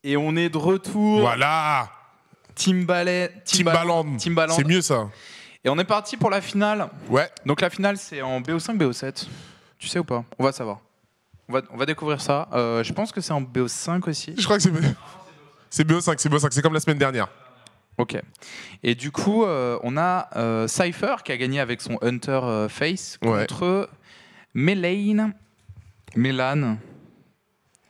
Et on est de retour. Voilà. Timbaland. C'est mieux ça. Et on est parti pour la finale. Ouais. Donc la finale, c'est en BO5, BO7. Tu sais ou pas? On va savoir. On va découvrir ça. Je pense que c'est en BO5 aussi. Je crois que c'est BO5, c'est comme la semaine dernière. Ok. Et du coup, on a Cypher qui a gagné avec son Hunter Face contre Melan.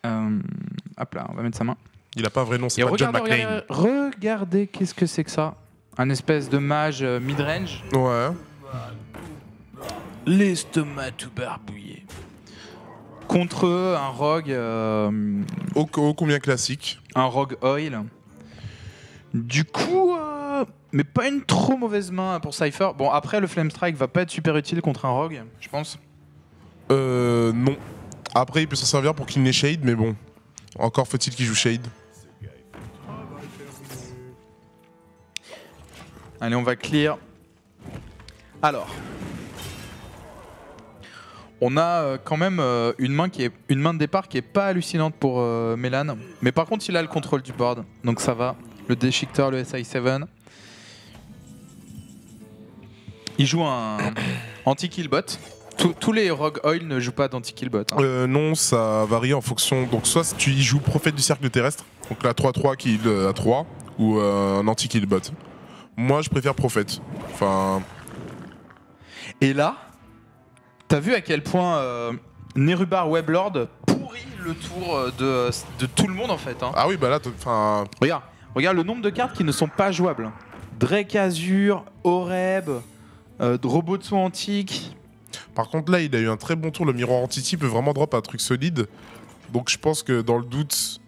Hop là, on va mettre sa main. Il a pas un vrai nom, c'est Et pas John McClane. Regardez, qu'est-ce que c'est que ça? Un espèce de mage mid-range. Ouais. L'estomac tout barbouillé. Contre un rogue. Ô combien classique. Un rogue oil. Du coup, mais pas une trop mauvaise main pour Cypher. Bon, après, le Flame Strike va pas être super utile contre un rogue, je pense. Non. Après, il peut s'en servir pour qu'il n'ait Shade, mais bon. Encore faut-il qu'il joue Shade. Allez, on va clear. Alors. On a quand même une main de départ qui est pas hallucinante pour Melan. Mais par contre, il a le contrôle du board. Donc ça va. Le Déchiqueteur, le SI7. Il joue un anti-killbot. Tous les Rogue Oil ne jouent pas d'anti-killbot. Hein. Non, ça varie en fonction. Donc soit tu y joues Prophète du Cercle Terrestre, donc la 3-3 kill à 3, ou un anti-killbot. Moi, je préfère Prophète. Enfin... Et là, t'as vu à quel point Nerubar Weblord pourrit le tour de tout le monde en fait. Hein. Ah oui, bah là, enfin... Regarde le nombre de cartes qui ne sont pas jouables. Drake Azur, Oreb, Robotsu Antique... Par contre, là, il a eu un très bon tour. Le Miroir Entity peut vraiment drop un truc solide. Donc, je pense que dans le doute...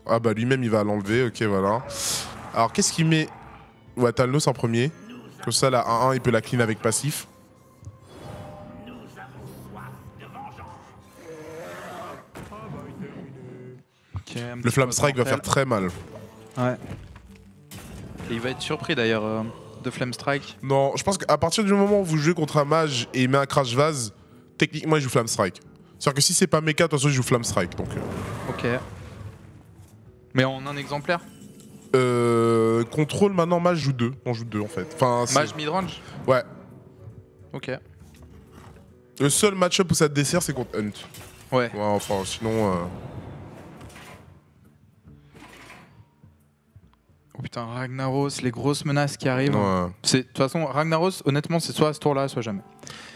Ah bah, lui-même, il va l'enlever. Ok, voilà. Alors, qu'est-ce qu'il met? Ouais, Talnos en premier. Comme ça, la 1-1, il peut la clean avec passif. Okay, le Flame Strike va faire très mal. Ouais. Et il va être surpris, d'ailleurs, de Flame Strike. Non, je pense qu'à partir du moment où vous jouez contre un mage et il met un Crash Vase, techniquement, il joue Flame Strike. C'est-à-dire que si c'est pas Mecha, de toute façon, il joue Flame Strike. Donc, Ok. Mais en un exemplaire? Contrôle, maintenant, mage joue 2. On joue 2, en fait. Enfin, mage midrange? Ouais. Ok. Le seul match-up où ça te dessert, c'est contre Hunt. Ouais. Enfin, sinon... Oh putain, Ragnaros, les grosses menaces qui arrivent. Ouais. De toute façon, Ragnaros, honnêtement, c'est soit à ce tour-là, soit jamais.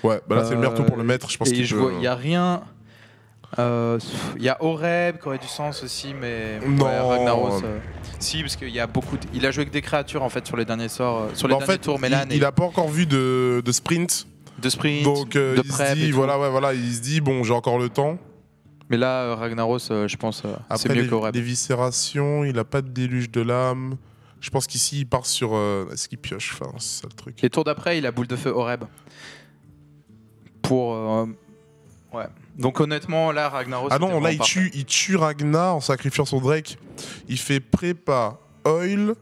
Ouais, bah là, c'est le meilleur tour pour le mettre. Je pense qu'il peut... Il y a rien... Il y a Oreb qui aurait du sens aussi, mais non. Ouais, Ragnaros. Si, parce qu'il y a beaucoup. Il a joué avec des créatures en fait sur les derniers sorts, sur les derniers tours. Melan il a pas encore vu de sprint. De sprint. Donc de il se dit voilà, il se dit bon, j'ai encore le temps. Mais là, Ragnaros, je pense, c'est mieux qu'Oreb. D'éviscération, il a pas de déluge de l'âme. Je pense qu'ici il part sur. Est-ce qu'il pioche? Enfin, c'est ça le truc. Les tours d'après, il a boule de feu Oreb. Pour. Ouais. Donc honnêtement, là, Ragnaros... Ah non, là, il tue Ragnar en sacrifiant son Drake. Il fait prépa, oil,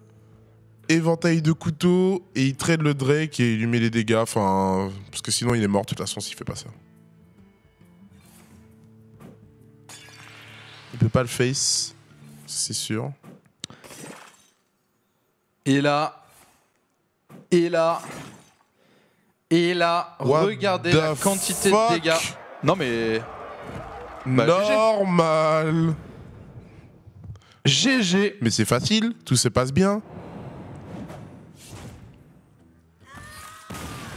éventail de couteau, et il trade le Drake et il lui met les dégâts. Enfin, parce que sinon, il est mort de toute façon s'il fait pas ça. Il peut pas le face, c'est sûr. Et là, regardez la quantité de dégâts. Non mais... Bah, normal. GG. Mais c'est facile, tout se passe bien.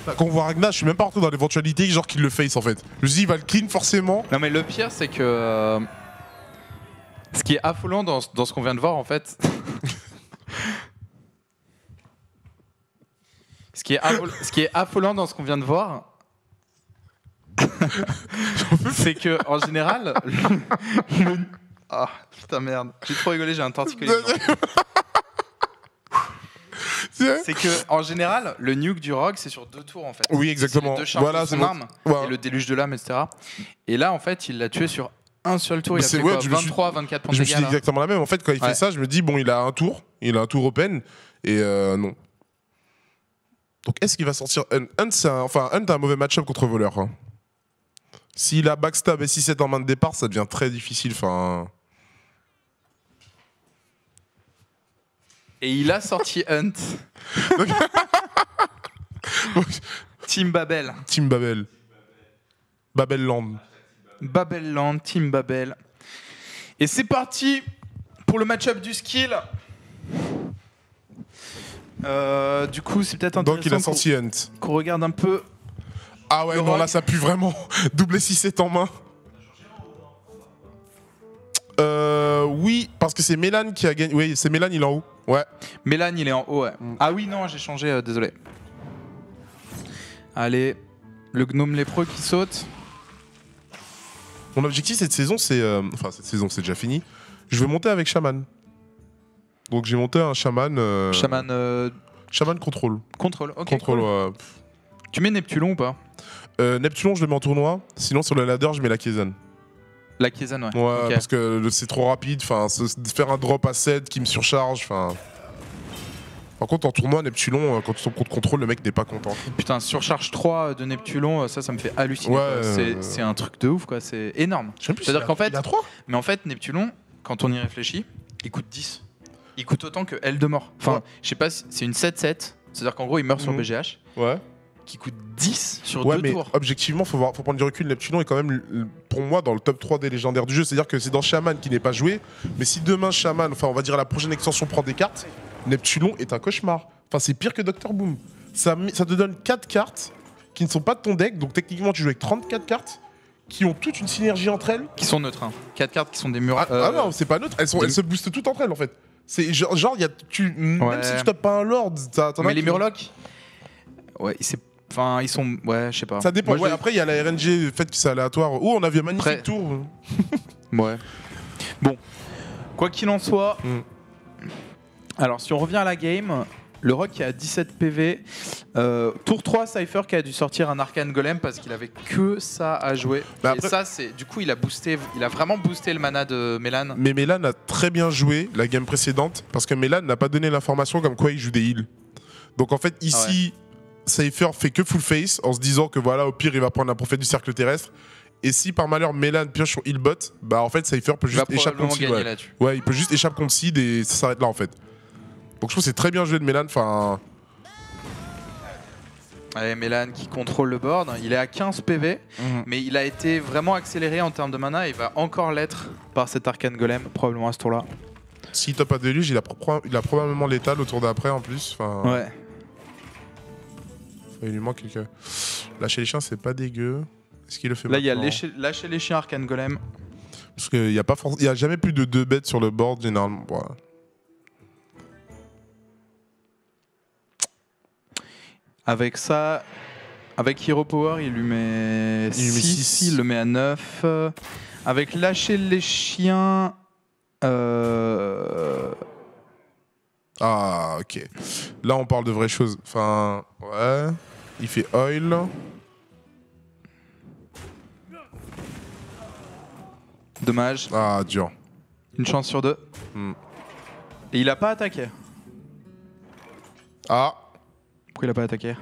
Quand on voit Ragnar, je suis même pas rentré dans l'éventualité genre qu'il le face en fait. Je me dis il va le clean forcément. Non mais le pire c'est que... ce qui est affolant dans ce qu'on vient de voir en fait... ce qui est affolant dans ce qu'on vient de voir... c'est que en général ah putain merde, j'ai trop rigolé, j'ai un torticolis. C'est que en général le nuke du rogue c'est sur 2 tours en fait. Oui exactement. Voilà, c'est l'arme et le déluge de l'âme, etc. Et là en fait il l'a tué sur un seul tour. Il a fait quoi, 23, 24 points de dégâts. Je me suis dit exactement la même. En fait quand il fait ça, je me dis bon il a un tour open et non. Donc est-ce qu'il va sortir Hunt? Hunt a un mauvais match-up contre voleur. Hein. S'il a backstab et 6-7 en main de départ, ça devient très difficile. Enfin... Et il a sorti Hunt. Team Babel. Team Babel. Babelland. Babelland, Team Babel. Et c'est parti pour le match-up du skill. Du coup, c'est peut-être intéressant Donc il a sorti Hunt. qu'on regarde un peu. Ah ouais, le non, rock. là ça pue vraiment. Double 6-7 en main. Oui, parce que c'est Mélan qui a gagné. Oui, c'est Mélan, il est en haut. Ouais. Mélan, il est en haut, ouais. Ah oui, non, j'ai changé, désolé. Allez, le gnome lépreux qui saute. Mon objectif cette saison, c'est. Enfin, cette saison, c'est déjà fini. Je vais monter avec Shaman. Donc j'ai monté un Shaman. Shaman contrôle. Contrôle, ok. Contrôle, Cool. ouais. Tu mets Neptulon ou pas? Neptulon, je le mets en tournoi. Sinon, sur le ladder, je mets la Kiesan. La Kiesan, ouais. Ouais, Ok. parce que c'est trop rapide. Enfin, faire un drop à 7 qui me surcharge. Enfin. Par contre, en tournoi, Neptulon, quand tu tombes contre contrôle, le mec n'est pas content. Putain, surcharge 3 de Neptulon, ça me fait halluciner. Ouais, quoi. C'est un truc de ouf, quoi. C'est énorme. Je sais plus. C'est-à-dire qu'en fait- il a 3. Mais en fait, Neptulon, quand on y réfléchit, il coûte 10. Il coûte autant que L de mort. Enfin, Ouais. je sais pas, c'est une 7-7. C'est-à-dire qu'en gros, il meurt sur Mhm. BGH, Ouais. qui coûte 10 sur Ouais, 2 mais tours. objectivement, faut prendre du recul. Neptulon est quand même, pour moi, dans le top 3 des légendaires du jeu. C'est-à-dire que c'est dans Shaman qui n'est pas joué. Mais si demain Shaman, enfin, on va dire la prochaine extension prend des cartes, Neptulon est un cauchemar. Enfin, c'est pire que Dr. Boom. Ça te donne 4 cartes qui ne sont pas de ton deck. Donc techniquement, tu joues avec 34 cartes qui ont toute une synergie entre elles. Qui sont neutres. 4 cartes qui sont des murs. Ah non, c'est pas neutre. Elles se boostent toutes entre elles en fait. C'est genre, même si tu tapes pas un Lord, t'en as Mais les qui- Murlocs, ouais, enfin, ils sont. Ouais, je sais pas. Ça dépend. Moi, je Ouais, les- après, il y a la RNG, le fait que c'est aléatoire. Oh, on a vu un magnifique Après- tour. Ouais. Bon, quoi qu'il en soit, Mm. alors si on revient à la game, le Rock qui a 17 PV, tour 3, Cypher qui a dû sortir un Arcane Golem parce qu'il avait que ça à jouer. Bah Et après- ça, c'est du coup, il a vraiment boosté le mana de Mélan. Mais Mélan a très bien joué la game précédente parce que Mélan n'a pas donné l'information comme quoi il joue des heals. Donc en fait, ici, Cypher fait que full face en se disant que voilà, au pire, il va prendre un prophète du cercle terrestre. Et si par malheur Mélan pioche son heal bot, bah en fait, Cypher peut Il va juste échapper probablement contre Seed. gagner Ouais. là-dessus. Ouais, il peut juste échapper contre Seed et ça s'arrête là en fait. Donc je trouve que c'est très bien joué de Mélan. Enfin, Allez, Mélan qui contrôle le board. Il est à 15 PV, mais il a été vraiment accéléré en termes de mana. Il va encore l'être par cet Arcane Golem, probablement à ce tour-là. s'il top à déluge, il a probablement l'étal au tour d'après en plus. Enfin, Ouais. il lui manque quelques. Lâcher les chiens, c'est pas dégueu. Est-ce qu'il le fait Là, il y a maintenant lâcher les chiens Arcane Golem. Parce qu'il n'y a jamais plus de 2 bêtes sur le board généralement. Voilà. Avec ça, avec Hero Power, il lui met Il lui met 6, six. il le met à 9. Avec lâcher les chiens, Ah, ok. Là, on parle de vraies choses. Enfin, ouais. Il fait oil. dommage, Ah, dur. une chance sur 2. Hmm. Et il a pas attaqué. Ah. Pourquoi il a pas attaqué?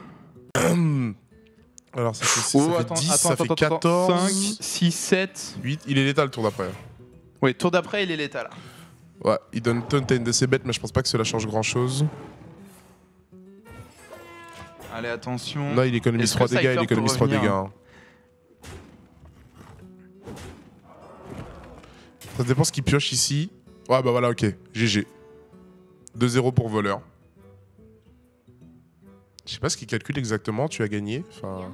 Alors, ça fait, ça fait 10, ça fait 14. 5, 6, 7. 8. Il est létal le tour d'après. Oui, tour d'après, il est létal. Ouais, il donne taunt à une de ses bêtes, mais je pense pas que cela change grand chose. Allez, attention. Là, il économise Est-ce 3 que dégâts, il Cypher économise peut 3 revenir dégâts. Hein. Ça dépend ce qu'il pioche ici. Ouais, bah voilà, ok. GG. 2-0 pour voleur. Je sais pas ce qu'il calcule exactement, tu as gagné. Enfin.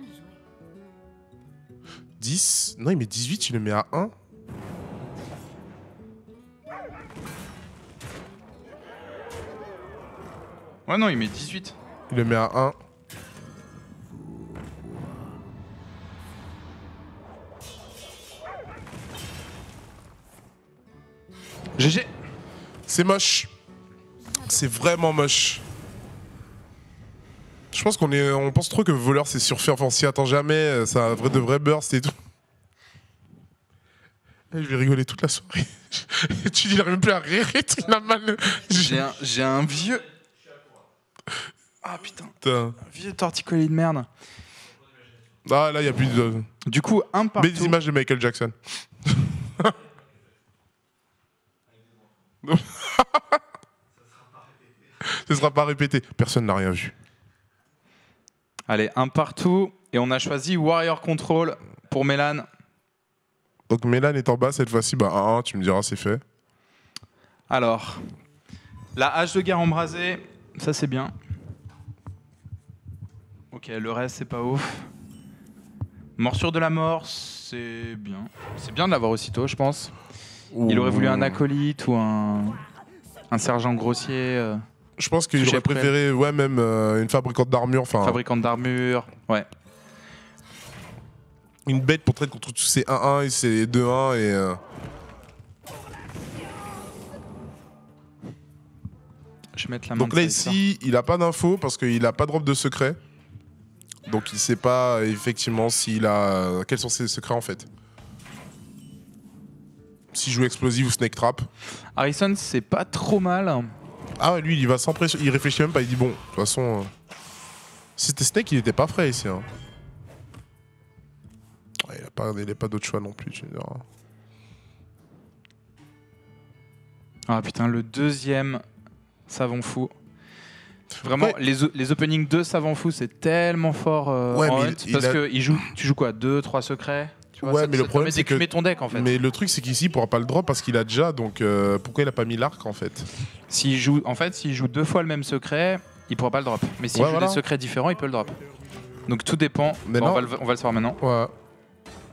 10. Non, il met 18, il le met à 1. Ouais, non, il met 18. Il le met à 1. GG. C'est moche. C'est vraiment moche. Je pense on pense trop que voleur c'est surfait. Enfin, on s'y attend jamais. Ça a de vrais bursts et tout. Je vais rigoler toute la soirée. Tu dis, il arrive même plus à rire et tout, il a mal. J'ai un vieux. Ah putain, Putain. un vieux torticolis de merde. Ah là, il n'y a plus de. Du coup, un partout. Mets des images de Michael Jackson. Ce sera pas répété. Personne n'a rien vu. Allez, un partout. Et on a choisi Warrior Control pour Mélan. Donc Mélan est en bas cette fois-ci. Bah 1-1, tu me diras, c'est fait. Alors, la hache de guerre embrasée, ça c'est bien. Ok, le reste c'est pas ouf. Morsure de la mort, c'est bien. C'est bien de l'avoir aussitôt, je pense. Il aurait voulu un acolyte ou un sergent grossier. Je pense qu'il aurait préféré même une fabricante d'armure. Fabricante d'armure, ouais. Une bête pour traiter contre tous ces 1-1 et ces 2-1 et... Je vais mettre la main. Donc là ici, il a pas d'infos parce qu'il a pas de drop de secret. Donc il sait pas effectivement s'il a... Quels sont ses secrets en fait. S'il joue explosif ou snake trap. Harrison, c'est pas trop mal. Ah ouais, lui il y va sans pression, il réfléchit même pas, il dit bon, de toute façon... Si c'était snake, il était pas frais ici. Hein. Ouais, il a pas d'autre choix non plus, tu me diras. Ah putain, le deuxième savon fou. Vraiment, ouais. les openings de savon fou, c'est tellement fort en hunt. Parce que tu joues quoi 2-3 secrets tu vois, ouais, ça, mais ça le problème c'est que... ton deck en fait. Mais le truc c'est qu'ici il pourra pas le drop parce qu'il a déjà, donc pourquoi il a pas mis l'arc en fait? S'il joue 2 fois le même secret, il pourra pas le drop. Mais s'il joue des secrets différents, il peut le drop. Donc tout dépend. Bon, on va le savoir maintenant. Ouais.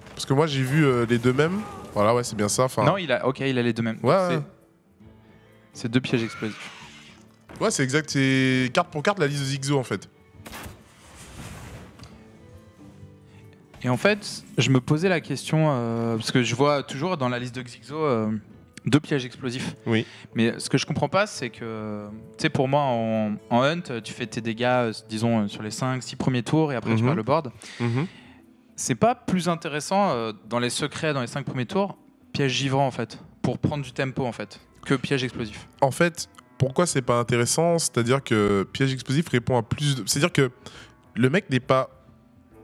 Parce que moi j'ai vu les deux mêmes. Voilà, ouais, c'est bien ça. Non, il a les deux mêmes. Ouais. C'est 2 pièges explosifs. Ouais, c'est exact. C'est carte pour carte la liste de Zigzo en fait. Et en fait, je me posais la question, parce que je vois toujours dans la liste de Xixo 2 pièges explosifs. Oui. Mais ce que je comprends pas, c'est que, tu sais, pour moi, en hunt, tu fais tes dégâts, disons, sur les 5-6 premiers tours et après tu perds le board. C'est pas plus intéressant dans les secrets, dans les 5 premiers tours, piège givrant en fait, pour prendre du tempo en fait, que piège explosif. En fait, pourquoi c'est pas intéressant? C'est-à-dire que piège explosif répond à plus de... C'est-à-dire que le mec n'est pas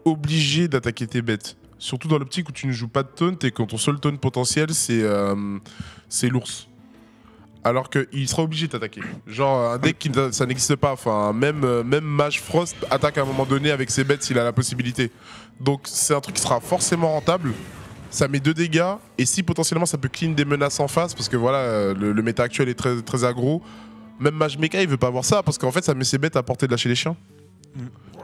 obligé d'attaquer tes bêtes. Surtout dans l'optique où tu ne joues pas de taunt et quand ton seul taunt potentiel c'est l'ours. Alors qu'il sera obligé de t'attaquer. Genre un deck ça n'existe pas. Enfin, même Mage Frost attaque à un moment donné avec ses bêtes s'il a la possibilité. Donc c'est un truc qui sera forcément rentable. Ça met 2 dégâts et si potentiellement ça peut clean des menaces en face parce que voilà le méta actuel est très, très aggro. Même Mage Mecha il veut pas avoir ça parce qu'en fait ça met ses bêtes à portée de lâcher les chiens.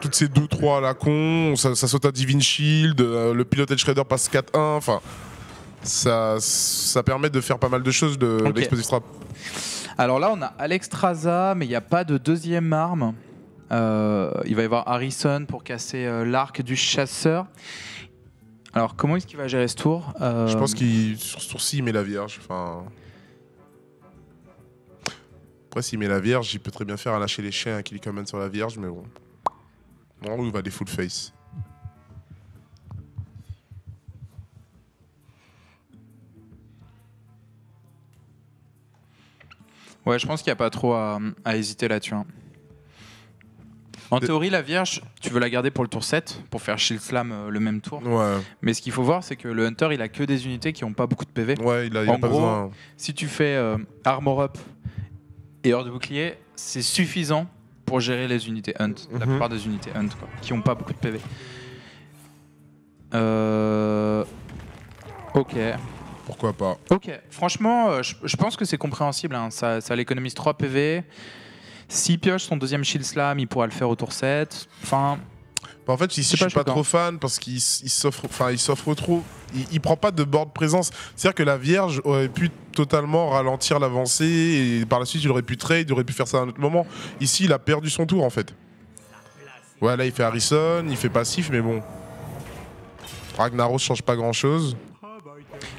Toutes ces 2-3 à la con, ça saute à Divine Shield, le Piloted Shredder passe 4-1, enfin ça permet de faire pas mal de choses d'Explosive Trap. Alors là on a Alexstrasza mais il n'y a pas de deuxième arme. Il va y avoir Harrison pour casser l'arc du chasseur. Alors comment est-ce qu'il va gérer ce tour Je pense qu'il sur ce tour-ci il met la Vierge. Enfin... Après s'il met la Vierge, il peut très bien faire à lâcher les chiens qui lui commandent sur la Vierge, mais bon. Non, il va des full face. Ouais, je pense qu'il n'y a pas trop à hésiter là-dessus. Hein. En théorie, la Vierge, tu veux la garder pour le tour 7, pour faire Shield Slam le même tour. Ouais. Mais ce qu'il faut voir, c'est que le Hunter, il a que des unités qui n'ont pas beaucoup de PV. Ouais, il a en pas gros, besoin. Si tu fais Armor Up et Heure de Bouclier, c'est suffisant pour gérer les unités Hunt. La plupart des unités Hunt, quoi, qui n'ont pas beaucoup de PV. Ok. Pourquoi pas. Ok, franchement, je pense que c'est compréhensible. Hein. Ça l'économise 3 PV. S'il pioche son deuxième Shield Slam, il pourra le faire au tour 7. Enfin... Bah en fait, ici, je suis pas trop fan parce qu'il s'offre trop. Il prend pas de board présence. C'est-à-dire que la Vierge aurait pu totalement ralentir l'avancée et par la suite, il aurait pu trade, il aurait pu faire ça à un autre moment. Ici, il a perdu son tour en fait. Ouais, là, il fait Harrison, il fait passif, mais bon. Ragnaros change pas grand-chose.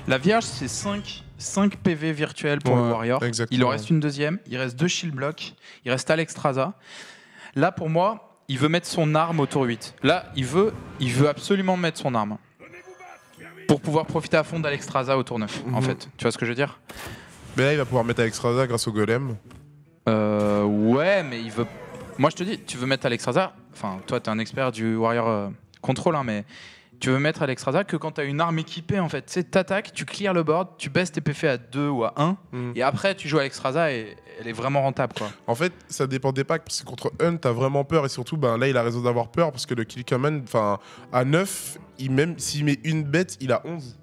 La Vierge, c'est 5 PV virtuels pour le Warrior. Exactement. Il en reste une deuxième. Il reste 2 Shield Block. Il reste Alexstrasza. Là, pour moi, il veut mettre son arme au tour 8. Là, il veut absolument mettre son arme. Pour pouvoir profiter à fond d'Alexstrasza au tour 9, en fait. Tu vois ce que je veux dire? Mais là, il va pouvoir mettre Alexstrasza grâce au golem. Ouais, mais il veut... Moi, je te dis, tu veux mettre Alexstrasza... Enfin, toi, t'es un expert du Warrior Control, hein, mais tu veux mettre Alexstrasza que quand tu as une arme équipée en fait. Tu sais, t'attaques, tu clears le board, tu baisses tes PF à 2 ou à 1 et après tu joues Alexstrasza et elle est vraiment rentable quoi. En fait, ça dépend des packs parce que contre Hunt, t'as vraiment peur et surtout là il a raison d'avoir peur parce que le Kill Command, à 9, s'il met une bête, il a 11.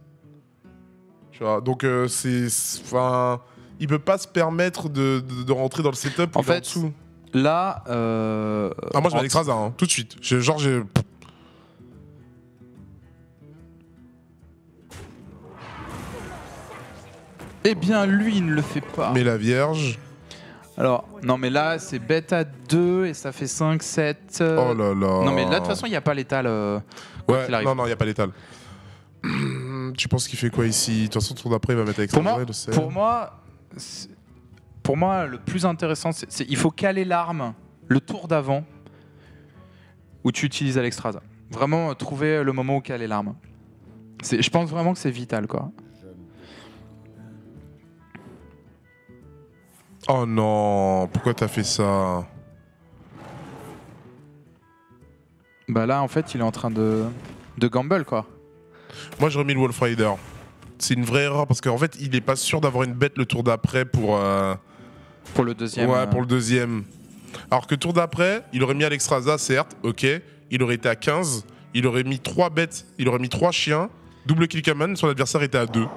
Tu vois, donc il peut pas se permettre de rentrer dans le setup en fait, dessous. Là moi je mets Alexstrasza tout de suite. Eh bien, lui, il ne le fait pas. Mais la Vierge. Alors, non, mais là, c'est bête à 2 et ça fait 5, 7. Oh là là. Non, mais là, de toute façon, il n'y a pas l'étal. Ouais, non, il n'y a pas l'étal. Tu penses qu'il fait quoi ici? De toute façon, tour d'après, il va mettre Alexstrasza. Pour moi, le plus intéressant, c'est il faut caler l'arme le tour d'avant où tu utilises Alexstrasza. Vraiment, trouver le moment où caler l'arme. Je pense vraiment que c'est vital, quoi. Oh non, pourquoi t'as fait ça? Bah là, en fait, il est en train de gamble, quoi. Moi, j'aurais mis le Wolf Rider. C'est une vraie erreur parce qu'en fait, il est pas sûr d'avoir une bête le tour d'après pour le deuxième. Ouais, pour le deuxième. Alors que tour d'après, il aurait mis Alexstrasza, certes, ok. Il aurait été à 15. Il aurait mis 3 bêtes. Il aurait mis 3 chiens. Double kill command, son adversaire était à 2.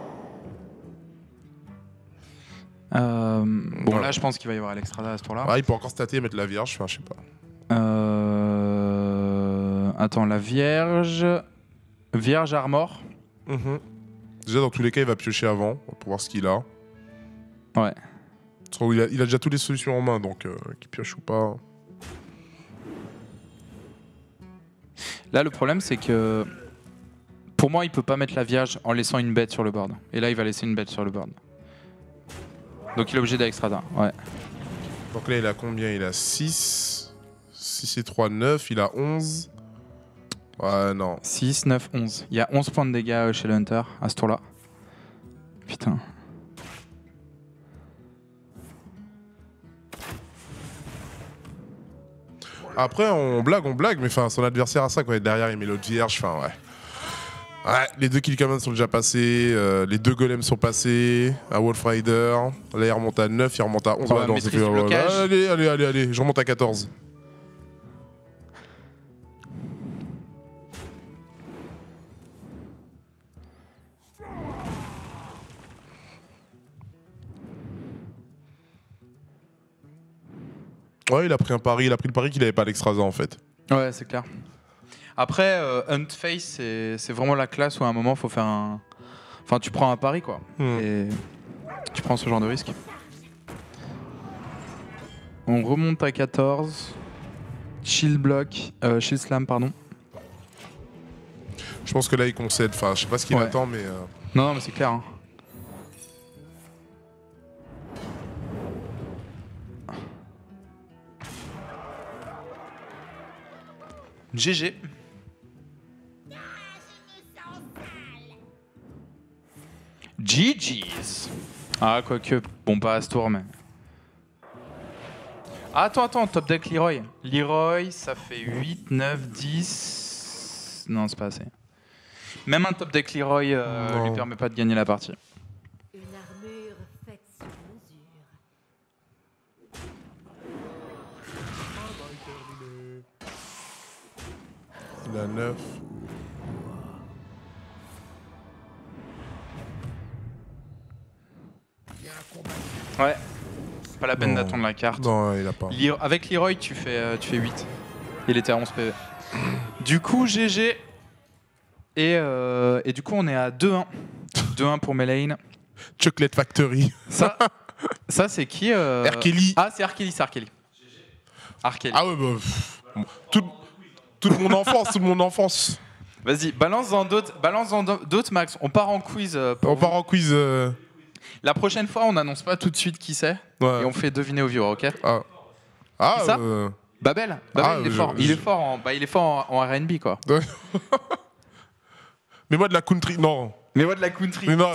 Bon, là, je pense qu'il va y avoir Alexstrasza à ce tour-là. Ah, il peut encore stater et mettre la Vierge, je sais pas. Attends, la Vierge. Vierge Armor. Déjà, dans tous les cas, il va piocher avant pour voir ce qu'il a. Ouais. Il a déjà toutes les solutions en main, donc qu'il pioche ou pas. Là, le problème, c'est que pour moi, il peut pas mettre la Vierge en laissant une bête sur le board. Et là, il va laisser une bête sur le board. Donc, il est obligé d'Alexstrasza. Ouais. Donc là, il a combien? Il a 6. 6 et 3, 9. Il a 11. Ouais, non. 6, 9, 11. Il y a 11 points de dégâts chez le Hunter à ce tour-là. Putain. Après, on blague, mais son adversaire a ça, quoi. Derrière, il met l'autre Vierge, ouais. Ouais, les 2 Kill Command sont déjà passés, les 2 golems sont passés, un Wolf Rider, là il remonte à 9, il remonte à 11. Ouais, non, ça fait, allez, je remonte à 14. Ouais, il a pris le pari qu'il avait pas Alexstrasza en fait. Ouais, c'est clair. Après, Hunt Face, c'est vraiment la classe où à un moment, il faut faire un... Enfin, tu prends un pari, quoi. Et tu prends ce genre de risque. On remonte à 14. Shield Slam, pardon. Je pense que là, il concède. Enfin, je sais pas ce qu'il attend, mais... Non, mais c'est clair. Hein. GG. GG's. Ah, quoique, bon, pas à ce tour, mais... Ah, attends, top deck Leroy. Leroy, ça fait 8, 9, 10... Non, c'est pas assez. Même un top deck Leroy lui permet pas de gagner la partie. Une armure faite sur mesure. Il a 9. Ouais. Pas la peine d'attendre la carte. Non, il a pas. Avec Leroy, tu fais 8. Il était à 11 PV. Du coup, GG. Et du coup, on est à 2-1. 2-1 pour Melaine. Chocolate Factory. Ça c'est qui Arkeli. Ah, c'est Arkeli, Arkeli. Ah ouais, bah... toute mon enfance, Vas-y, balance dans d'autres, Max. On part en quiz. La prochaine fois, on n'annonce pas tout de suite qui c'est. Ouais. Et on fait deviner aux viewers, ok? Ah, ça Babel, il est fort. Il est fort en R&B, quoi. Mais moi de la country, non. Mais moi de la country. Mais non.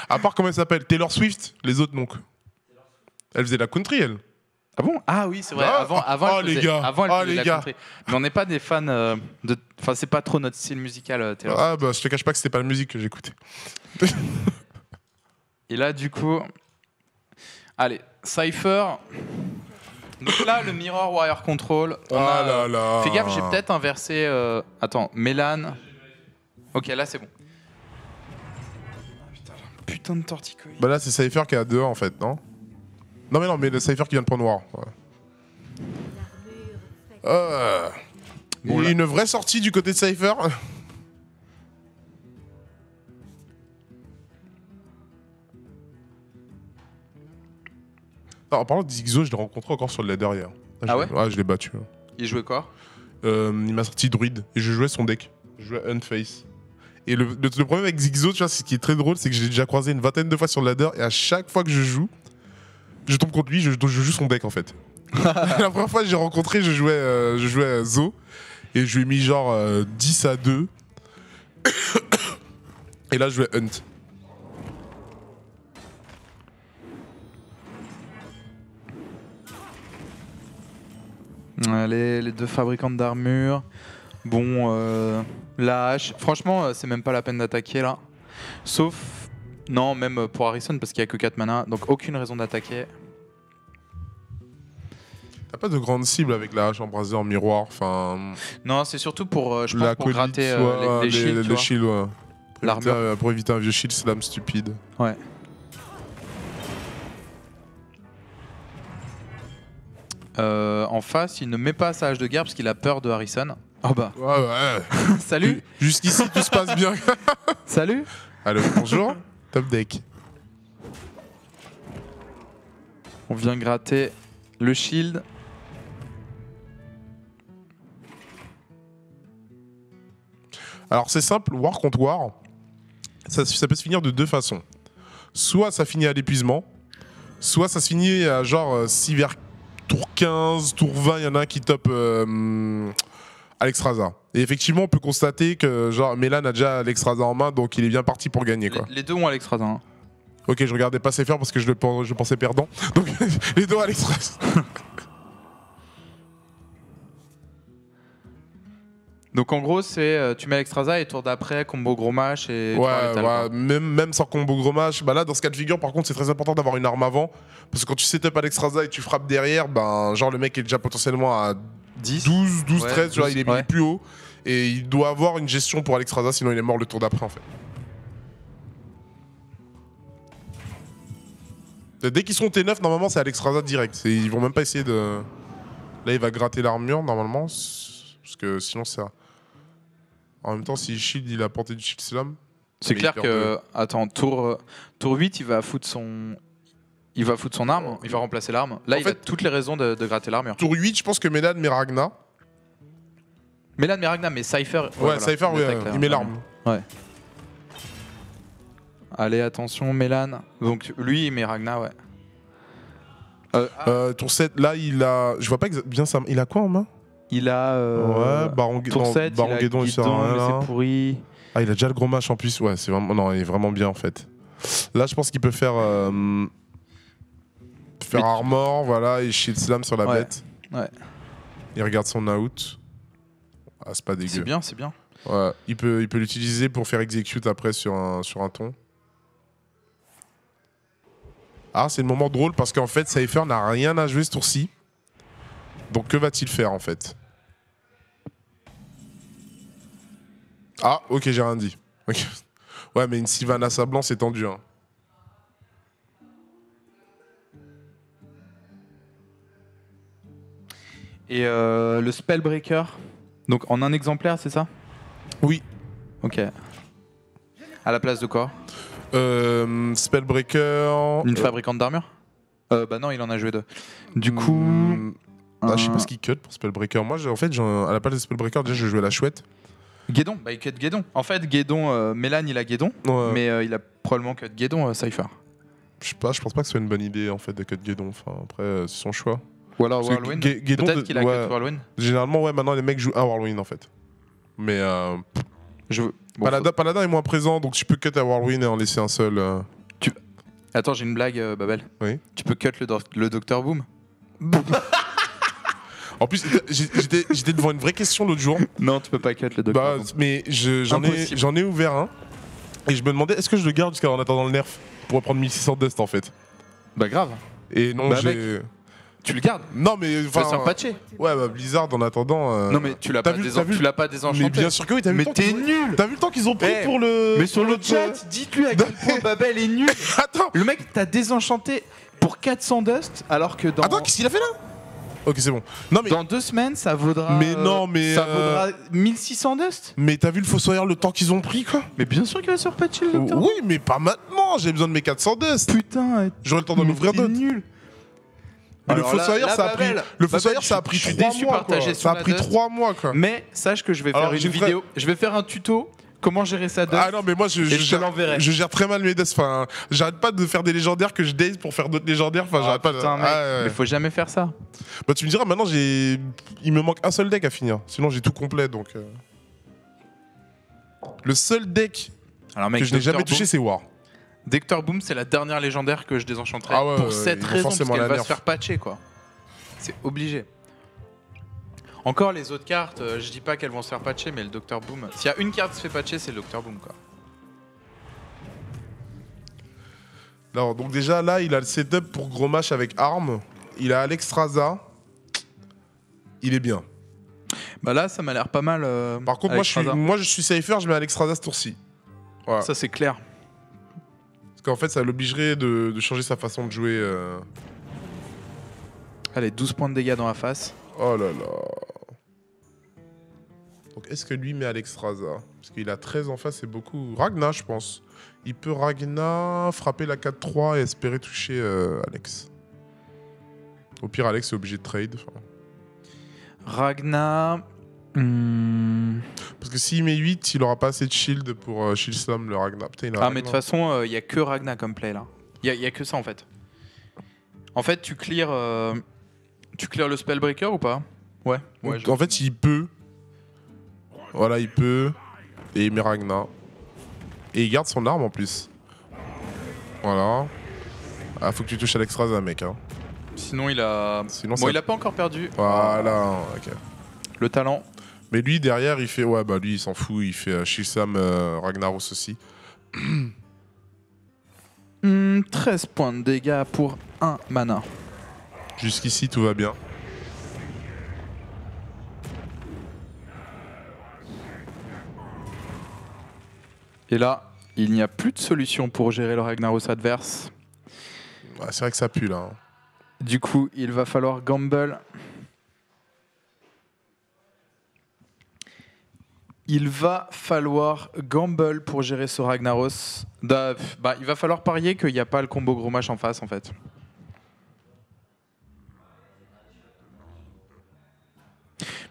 À part comment elle s'appelle, Taylor Swift, les autres donc. Elle faisait de la country, elle. Ah bon? Ah oui, c'est vrai. Ah, Avant, les gars. avant, elle Ah, faisait les la gars. country. Mais on n'est pas des fans de. Enfin, c'est pas trop notre style musical, Taylor. Ah bah je te cache pas que c'était pas la musique que j'écoutais. Et là, du coup. Allez, Cypher. Donc là, le Mirror Warrior Control. On a, là là. Fais gaffe, j'ai peut-être inversé. Attends, Mélan. Ok, là, c'est bon. Putain de torticolis. Bah là c'est Cypher qui est à 2 en fait, non? Non mais le Cypher qui vient de prendre noir. Ouais. Bon, là- Une vraie sortie du côté de Cypher. En parlant de Zigzo, je l'ai rencontré encore sur le ladder hier. Ah ouais? Ouais, je l'ai battu. Il jouait quoi? Il m'a sorti druide et je jouais son deck. Je jouais Unface. Et le problème avec Zigzo, tu vois, ce qui est très drôle, c'est que j'ai déjà croisé une vingtaine de fois sur le ladder et à chaque fois que je joue, je tombe contre lui, je joue son deck en fait. La première fois que j'ai rencontré, je jouais Zo et je lui ai mis genre 10 à 2. Et là, je jouais Hunt. Les deux fabricants d'armure. Bon, la hache. Franchement, c'est même pas la peine d'attaquer là. Sauf. Non, même pour Harrison, parce qu'il y a que 4 mana. Donc aucune raison d'attaquer. T'as pas de grande cible avec la hache embrasée en miroir, enfin. Non, c'est surtout pour, je pense, La pour colite, gratter soit les shields. tu les vois. shields, ouais. L'armure. Pour éviter un vieux shield slam stupide. Ouais. En face, il ne met pas sa hache de guerre parce qu'il a peur de Harrison. Oh bah. Ouais. Salut. Jusqu'ici, tout se passe bien. Salut. Allô, bonjour. Top deck. On vient gratter le shield. Alors c'est simple, War contre War, ça peut se finir de deux façons. Soit ça finit à l'épuisement, soit ça se finit à genre si vers tour 15, tour 20, il y en a un qui top Alexstrasza. Et effectivement, on peut constater que genre Mélan a déjà Alexstrasza en main, donc il est bien parti pour gagner quoi. Les deux ont Alexstrasza. Hein. Ok, je regardais pas Cypher parce que je pensais perdant. Donc les deux ont Alexstrasza. Donc en gros, c'est tu mets Alexstrasza et tour d'après, combo gros match et tu vas létal, quoi. même sans combo gros match. Bah là, dans ce cas de figure, par contre, c'est très important d'avoir une arme avant. Parce que quand tu setup Alexstrasza et tu frappes derrière, ben, genre le mec est déjà potentiellement à 10. 12, Ouais, 13, tu vois, 12, il est ouais. plus haut. Et il doit avoir une gestion pour Alexstrasza, sinon il est mort le tour d'après en fait. Dès qu'ils sont T9, normalement c'est Alexstrasza direct. Ils vont même pas essayer de. Là, il va gratter l'armure normalement. Parce que sinon, ça. En même temps, si shield, il a porté du shield slam. C'est mais clair il perd que attends, tour 8, il va foutre son arme, il va remplacer l'arme. Là, En il fait, a toutes les raisons de gratter l'armure. Tour 8, je pense que Mélan met Ragna. Mélan met Ragna, mais Cypher. Ouais, voilà, Cypher, il attaque il met l'arme. Ouais. Allez, attention, Mélan. Donc lui, il met Ragna, ouais. Tour 7, là, il a. Je vois pas bien ça. Il a quoi en main? Il a. Ouais, Baron Tour 7, Baron il a Guédon, il sert à rien, mais là. c'est pourri. Ah, il a déjà le gros match en plus. Ouais, c'est vraiment. Non, il est vraiment bien en fait. Là, je pense qu'il peut faire. Faire armor, voilà, et shield slam sur la Ouais. bête. Ouais. Il regarde son out. Ah, c'est pas dégueu. C'est bien, c'est bien. Ouais, il peut l'utiliser pour faire execute après sur un ton. Ah, c'est le moment drôle parce qu'en fait, Cypher n'a rien à jouer ce tour-ci. Donc, que va-t-il faire en fait? Ah, ok, j'ai rien dit. Ok. Ouais, mais une Sylvanas à blanc, c'est tendu. Hein. Et le Spellbreaker. Donc en un exemplaire, c'est ça? Oui. Ok. À la place de quoi? Spellbreaker. Une fabricante d'armure? Bah non, il en a joué deux. Du coup. Je sais pas ce qu'il cut pour Spellbreaker. Moi, en fait, à la place de Spellbreaker, déjà, je jouais la chouette. Guédon, bah il cut Guédon. En fait, Guédon, Mélan il a Guédon, Ouais. mais il a probablement cut Guédon, Cypher. Je sais pas, je pense pas que ce soit une bonne idée en fait de cut Guédon. Enfin, après, c'est son choix. Ou alors Parce que Whirlwind. Guédon Peut-être qu'il a ouais. cut Whirlwind. Généralement, ouais, maintenant les mecs jouent un Whirlwind en fait. Mais Bon, Paladin est moins présent, donc tu peux cut à Whirlwind et en laisser un seul. Attends, j'ai une blague, Babel. Oui. Tu peux cut le Dr Boom? En plus, j'étais devant une vraie question l'autre jour. Non, tu peux pas cut le Dr. Bah, Boom. mais j'en ai ouvert un. Et je me demandais, est-ce que je le garde jusqu'à en attendant le nerf pour prendre 1600 dust en fait. Bah grave. Et non, Bah, j'ai. Tu le gardes. Non, mais. Tu vas se faire patcher. Ouais, bah Blizzard en attendant. Non mais tu l'as pas, désenchanté. Mais bien sûr que oui, t'as vu Mais le temps t'es qu'ils ont- nul. T'as vu le temps qu'ils ont pris Eh, pour le. Mais sur pour le chat, dites-lui à quel point Babel est nul. Attends, Le mec t'a désenchanté pour 400 dust alors que dans, attends, qu'est-ce qu'il a fait là? Ok, c'est bon. Non, mais. dans 2 semaines ça vaudra. Mais non, mais, Ça vaudra 1600 dust. Mais t'as vu le Fossoyeur, le temps qu'ils ont pris quoi? Mais bien sûr qu'il va se repatcher le docteur. Oui, mais pas maintenant, j'ai besoin de mes 400 dust. Putain, J'aurai le temps d'en mais ouvrir t'es d'autres. nul. Mais le Alors là- Fossoyeur, là, ça a pris. Babel, Le Fossoyeur, ça a je pris suis 3 déçu mois. par ta Quoi. gestion Ça a de la pris dust. 3 mois quoi. Mais sache que je vais Alors, faire une je ferai- vidéo. Je vais faire un tuto comment gérer sa dust. Ah non, mais moi je je te l'enverrai. gère très mal mes deaths. Enfin, j'arrête pas de faire des légendaires que je daze pour faire d'autres légendaires. Enfin, j'arrête pas de. Putain, mec, Ah, ouais. mais faut jamais faire ça. Bah, tu me diras, maintenant il me manque un seul deck à finir. Sinon, j'ai tout complet donc. Le seul deck Alors mec, que je n'ai Dr. jamais touché, Boom- c'est War. Dr. Boom, c'est la dernière légendaire que je désenchanterai Ah ouais, pour ouais, cette ils vont raison, parce forcément qu'elle la va nerf. se faire patcher quoi. C'est obligé. Encore les autres cartes, je dis pas qu'elles vont se faire patcher, mais le Dr. Boom, s'il y a une carte qui se fait patcher, c'est le Dr. Boom quoi. Alors, donc déjà là, il a le setup pour gros match avec armes. Il a Alexstrasza. Il est bien. Bah là, ça m'a l'air pas mal. Par contre, moi je suis safer, je mets Alexstrasza ce tour-ci. Voilà. Ça c'est clair. Parce qu'en fait, ça l'obligerait de changer sa façon de jouer. Allez, 12 points de dégâts dans la face. Oh là là. Donc est-ce que lui met Alexstrasza? Parce qu'il a 13 en face, c'est beaucoup. Ragna, je pense. Il peut Ragna, frapper la 4-3 et espérer toucher Alex. Au pire, Alex est obligé de trade. Enfin. Ragnar. Parce que s'il met 8, il aura pas assez de shield pour shield slam le Ragna. Putain, il a Ah, Ragna. mais de toute façon, il y a que Ragnar comme play là. Il y a que ça en fait. En fait, tu clear le Spellbreaker ou pas? Ouais. Donc, en fait, il peut. Voilà, il peut. Et il met Ragna. Et il garde son arme en plus. Voilà. Ah, faut que tu touches Alexstrasza, mec. Hein. Sinon, il a. Sinon, Bon, ça- il a pas encore perdu. Voilà, ok. Le talent. Mais lui, derrière, il fait. Ouais, bah lui, il s'en fout. Il fait Shilsam Ragnaros aussi. 13 points de dégâts pour 1 mana. Jusqu'ici, tout va bien. Et là, il n'y a plus de solution pour gérer le Ragnaros adverse. Ouais, c'est vrai que ça pue là. Hein. Du coup, il va falloir gamble. Il va falloir gamble pour gérer ce Ragnaros. Bah, il va falloir parier qu'il n'y a pas le combo gros match en face en fait.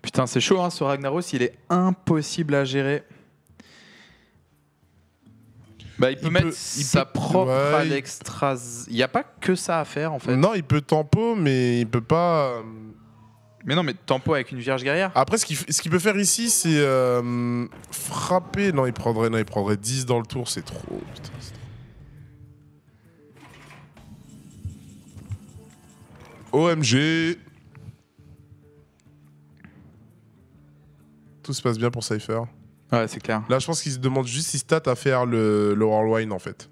Putain, c'est chaud hein, ce Ragnaros, il est impossible à gérer. Bah, il peut mettre sa propre Alexstrasza. Il n'y a pas que ça à faire en fait. Non, il peut tempo, mais il peut pas. Mais non, mais tempo avec une vierge guerrière. Après, ce qu'il peut faire ici, c'est frapper. Non, il prendrait 10 dans le tour, c'est trop. Putain, c'est trop. OMG. Tout se passe bien pour Cypher. Ouais, c'est clair. Là, je pense qu'il se demande juste si stat à faire le Whirlwind en fait.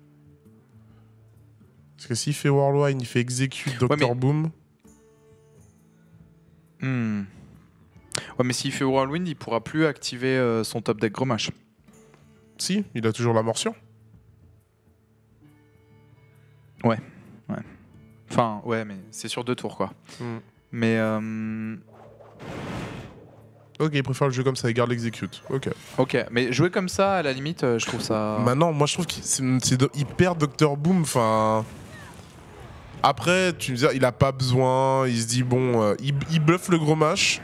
Parce que s'il fait Whirlwind, il fait Execute Dr. mais- Boom. Ouais, mais s'il fait Whirlwind, il pourra plus activer son top deck gros match. Si, il a toujours la morsure. Enfin, ouais, mais c'est sur 2 tours quoi. Hmm. Mais Ok, il préfère le jeu comme ça, il garde l'execute. Ok. ok, mais jouer comme ça, à la limite, je trouve ça. Maintenant, moi je trouve qu'il perd Dr. Boom. Enfin. Après, tu me dis, il a pas besoin. Il se dit, bon, il bluffe le gros match.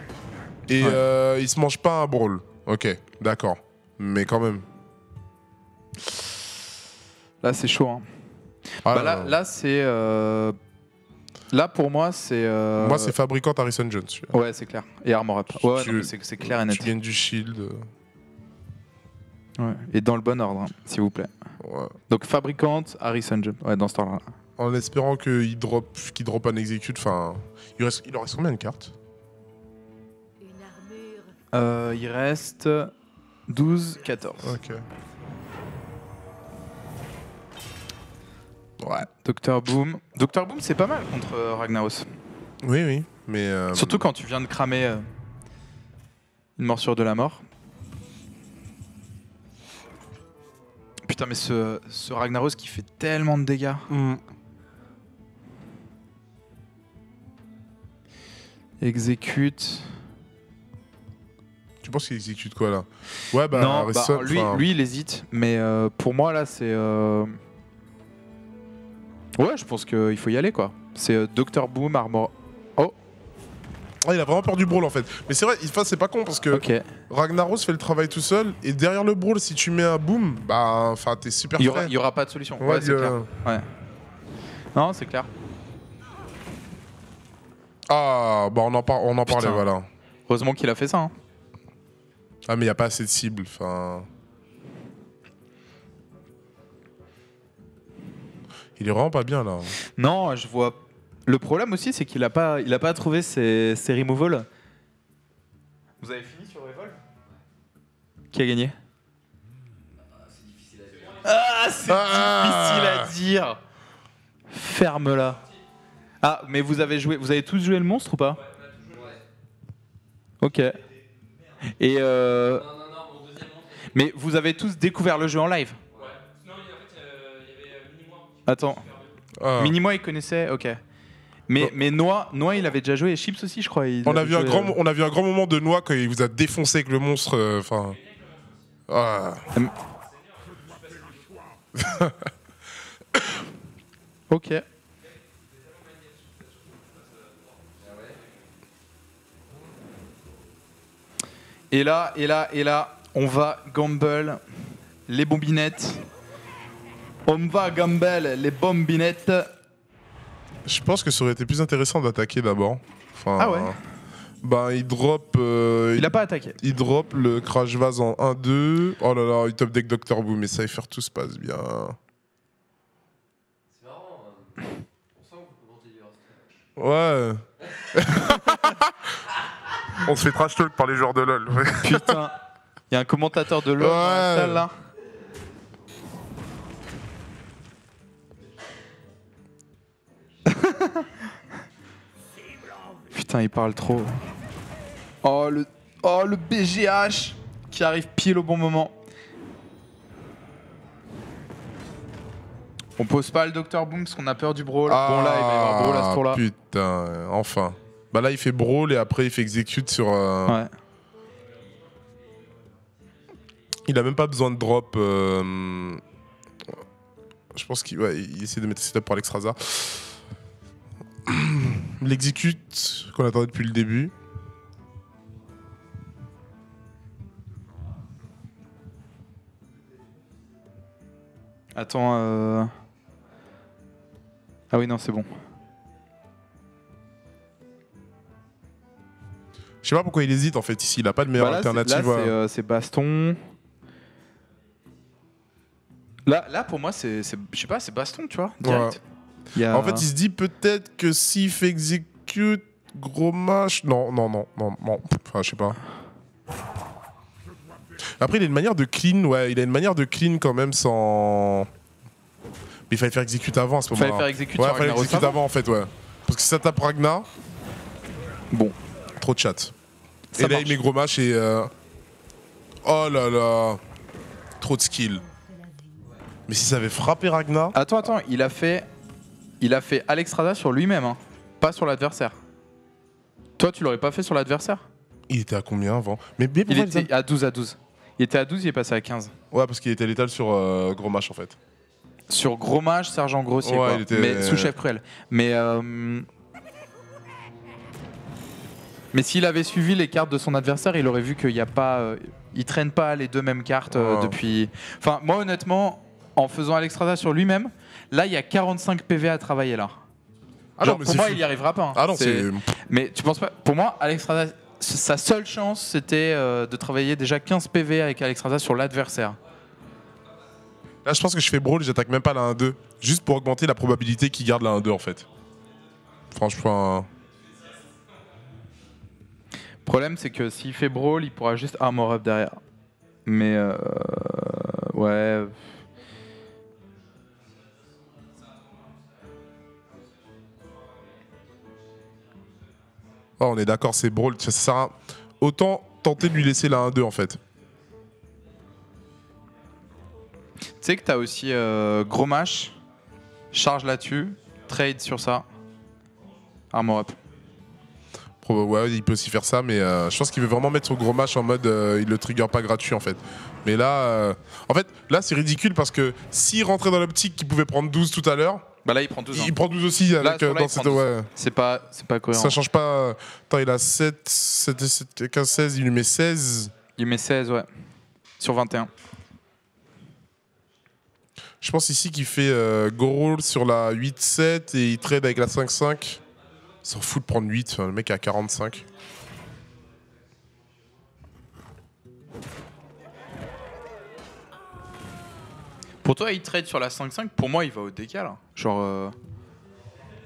Et il se mange pas un brawl. Ok, d'accord. Mais quand même. Là, c'est chaud. Hein. Ah, Bah, là c'est. Là, pour moi, c'est. Moi, c'est fabricant Harrison Jones. celui-là. Ouais, c'est clair. Et Armor Up. Ouais, Tu- non, mais c'est clair et net. Tu gagnes du shield. Ouais. Et dans le bon ordre, hein, s'il vous plaît. Ouais. Donc, fabricante, Harrison Jones. Ouais, dans ce ordre-là. En espérant qu'il drop un execute. Enfin, il en reste combien de cartes? Une armure. Il reste 12, 14. Ok. Ouais. Dr Boom. Dr Boom, c'est pas mal contre Ragnaros. Oui, mais... Surtout quand tu viens de cramer une morsure de la mort. Putain, mais ce Ragnaros qui fait tellement de dégâts. Exécute. Tu penses qu'il exécute quoi là? Ouais, bah, non, Resson, lui, il hésite. Mais pour moi, là, c'est... Ouais, je pense qu'il faut y aller, quoi. C'est Dr Boom, Armor... Oh. Ah, il a vraiment peur du brawl en fait. Mais c'est vrai, c'est pas con parce que Ragnaros fait le travail tout seul et derrière le brawl, si tu mets un boom, bah, enfin, t'es super frais. Il y aura pas de solution. Ouais, c'est clair. Ouais. Non, c'est clair. Ah, bah on en parlait, voilà. Heureusement qu'il a fait ça. Hein. Ah, mais il y a pas assez de cibles, enfin... Il est vraiment pas bien là. Non, je vois... Le problème aussi, c'est qu'il a pas trouvé ses removals. Vous avez fini sur Revol? Qui a gagné? C'est difficile à dire. Ah, c'est difficile à dire. Ferme-la. Ah, mais vous avez tous joué le monstre ou pas? Ok. Et Non, mon deuxième monstre. mais vous avez tous découvert le jeu en live? Ouais. Non, en fait, il y avait Minimois. Attends. Minimois, il connaissait? Ok. Mais Noah, il avait déjà joué, et Chips aussi, je crois. On a vu un grand moment de Noah quand il vous a défoncé avec le monstre. Enfin. Ok. Et là, on va gamble les bombinettes. On va gamble les bombinettes. Je pense que ça aurait été plus intéressant d'attaquer d'abord. Enfin, ah ouais. Bah, il drop. Il a pas attaqué. Il drop le Crash Vase en 1-2. Oh là là, il top deck Dr. Boom, mais Cypher tout se passe bien. C'est marrant. On sent que vous commentez du Ouais. On se fait trash talk par les joueurs de LoL. Putain, il y a un commentateur de LoL dans la salle là. Putain, il parle trop. Oh le BGH qui arrive pile au bon moment. On pose pas le Dr Boom parce qu'on a peur du brawl. Bon là, il va y avoir brawl à ce tour-là. Putain, enfin. Bah là, il fait brawl et après, il fait execute sur... Ouais. Il a même pas besoin de drop. Je pense qu'il essaie de mettre setup pour Alexstrasza. L'execute qu'on attendait depuis le début. Attends. Ah oui, non, c'est bon. Je sais pas pourquoi il hésite en fait ici. Il a pas de meilleure alternative. Là, c'est baston. Là, pour moi, je sais pas, c'est baston, tu vois. Direct. Ouais. En fait, il se dit peut-être que s'il fait execute, gros match. Non. Enfin, je sais pas. Après, il a une manière de clean, ouais. Il a une manière de clean quand même sans. Mais il fallait faire execute avant à ce moment-là. Il fallait faire execute ouais, il fallait execute avant en fait, ouais. Parce que si ça tape Ragnar. Bon. Trop de chat. Ça et là, marche. il met gros match et. Oh là là. Trop de skill. Mais si ça avait frappé Ragnar. Attends, il a fait Alexstrasza sur lui-même, hein, pas sur l'adversaire. Toi, tu l'aurais pas fait sur l'adversaire? Il était à combien avant? Il était à 12. Il était à 12, il est passé à 15. Ouais, parce qu'il était létal sur gros match en fait. Sur gros match, sergent grossier, ouais, quoi. Il était... Mais sous chef cruel. Mais s'il avait suivi les cartes de son adversaire, il aurait vu qu'il y a pas, il traîne pas les deux mêmes cartes depuis. Enfin, moi honnêtement, en faisant Alexstrasza sur lui-même, là il y a 45 PV à travailler là. Ah genre, non, mais pour moi, fou. il y arrivera pas. Hein. Ah non, c'est. Mais tu penses pas? Pour moi, Alexstrasza, sa seule chance, c'était de travailler déjà 15 PV avec Alexstrasza sur l'adversaire. Là, je pense que je fais brawl, j'attaque même pas la 1-2. Juste pour augmenter la probabilité qu'il garde la 1-2 en fait. Franchement. Le problème, c'est que s'il fait brawl, il pourra juste armor up derrière. Mais ouais. Oh, on est d'accord, c'est brawl. Ça sert à... Autant tenter de lui laisser la 1-2 en fait. Tu sais que t'as aussi gros mash, charge là-dessus, trade sur ça, armor up. Ouais, il peut aussi faire ça, mais je pense qu'il veut vraiment mettre son gros match en mode il le trigger pas gratuit en fait. Mais là, en fait, là c'est ridicule parce que s'il rentrait dans l'optique qu'il pouvait prendre 12 tout à l'heure, bah là il prend 12. Il prend 12 aussi avec, là, dans cette. Ouais. C'est pas cohérent. Ça change pas. Attends, il a 7, 15, 16, il lui met 16. Il met 16, ouais. Sur 21. Je pense ici qu'il fait go roll sur la 8-7 et il trade avec la 5-5. Il s'en fout de prendre 8, le mec est à 45. Pour toi, il trade sur la 5-5. Pour moi, il va au décal. Là. Genre.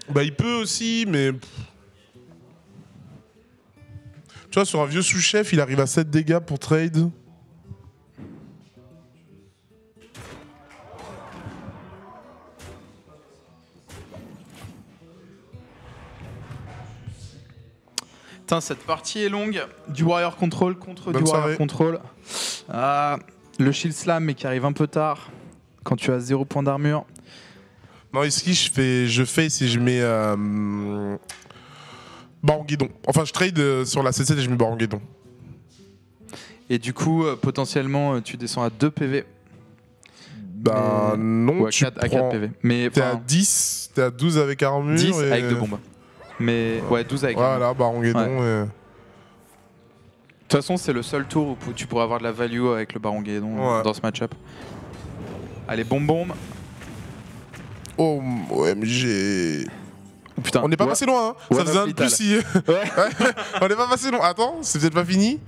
Bah, il peut aussi, mais. Tu vois, sur un vieux sous-chef, il arrive à 7 dégâts pour trade. Putain, cette partie est longue. Du Warrior Control contre Bonne du soirée. Warrior Control. Le Shield Slam, mais qui arrive un peu tard. Quand tu as 0 point d'armure. Non, ici, je fais si je mets. Baron Guédon. Enfin, je trade sur la 7-7 et je mets Baron Guédon. Et du coup, potentiellement, tu descends à 2 PV. Bah non, ou à tu 4, à prends... 4 PV. Mais T'es à 10, t'es à 12 avec armure. 10 et... avec 2 bombes. Mais ouais, 12 avec armure. Voilà, Baron Guédon. Ouais. Et... De toute façon, c'est le seul tour où tu pourrais avoir de la value avec le Baron Guédon dans ce match-up. Allez, bombe. Oh, OMG. Oh, putain. On n'est pas passé loin, hein. Ça faisait un de plus si... Ouais. On n'est pas passé loin. Attends, c'est peut-être pas fini.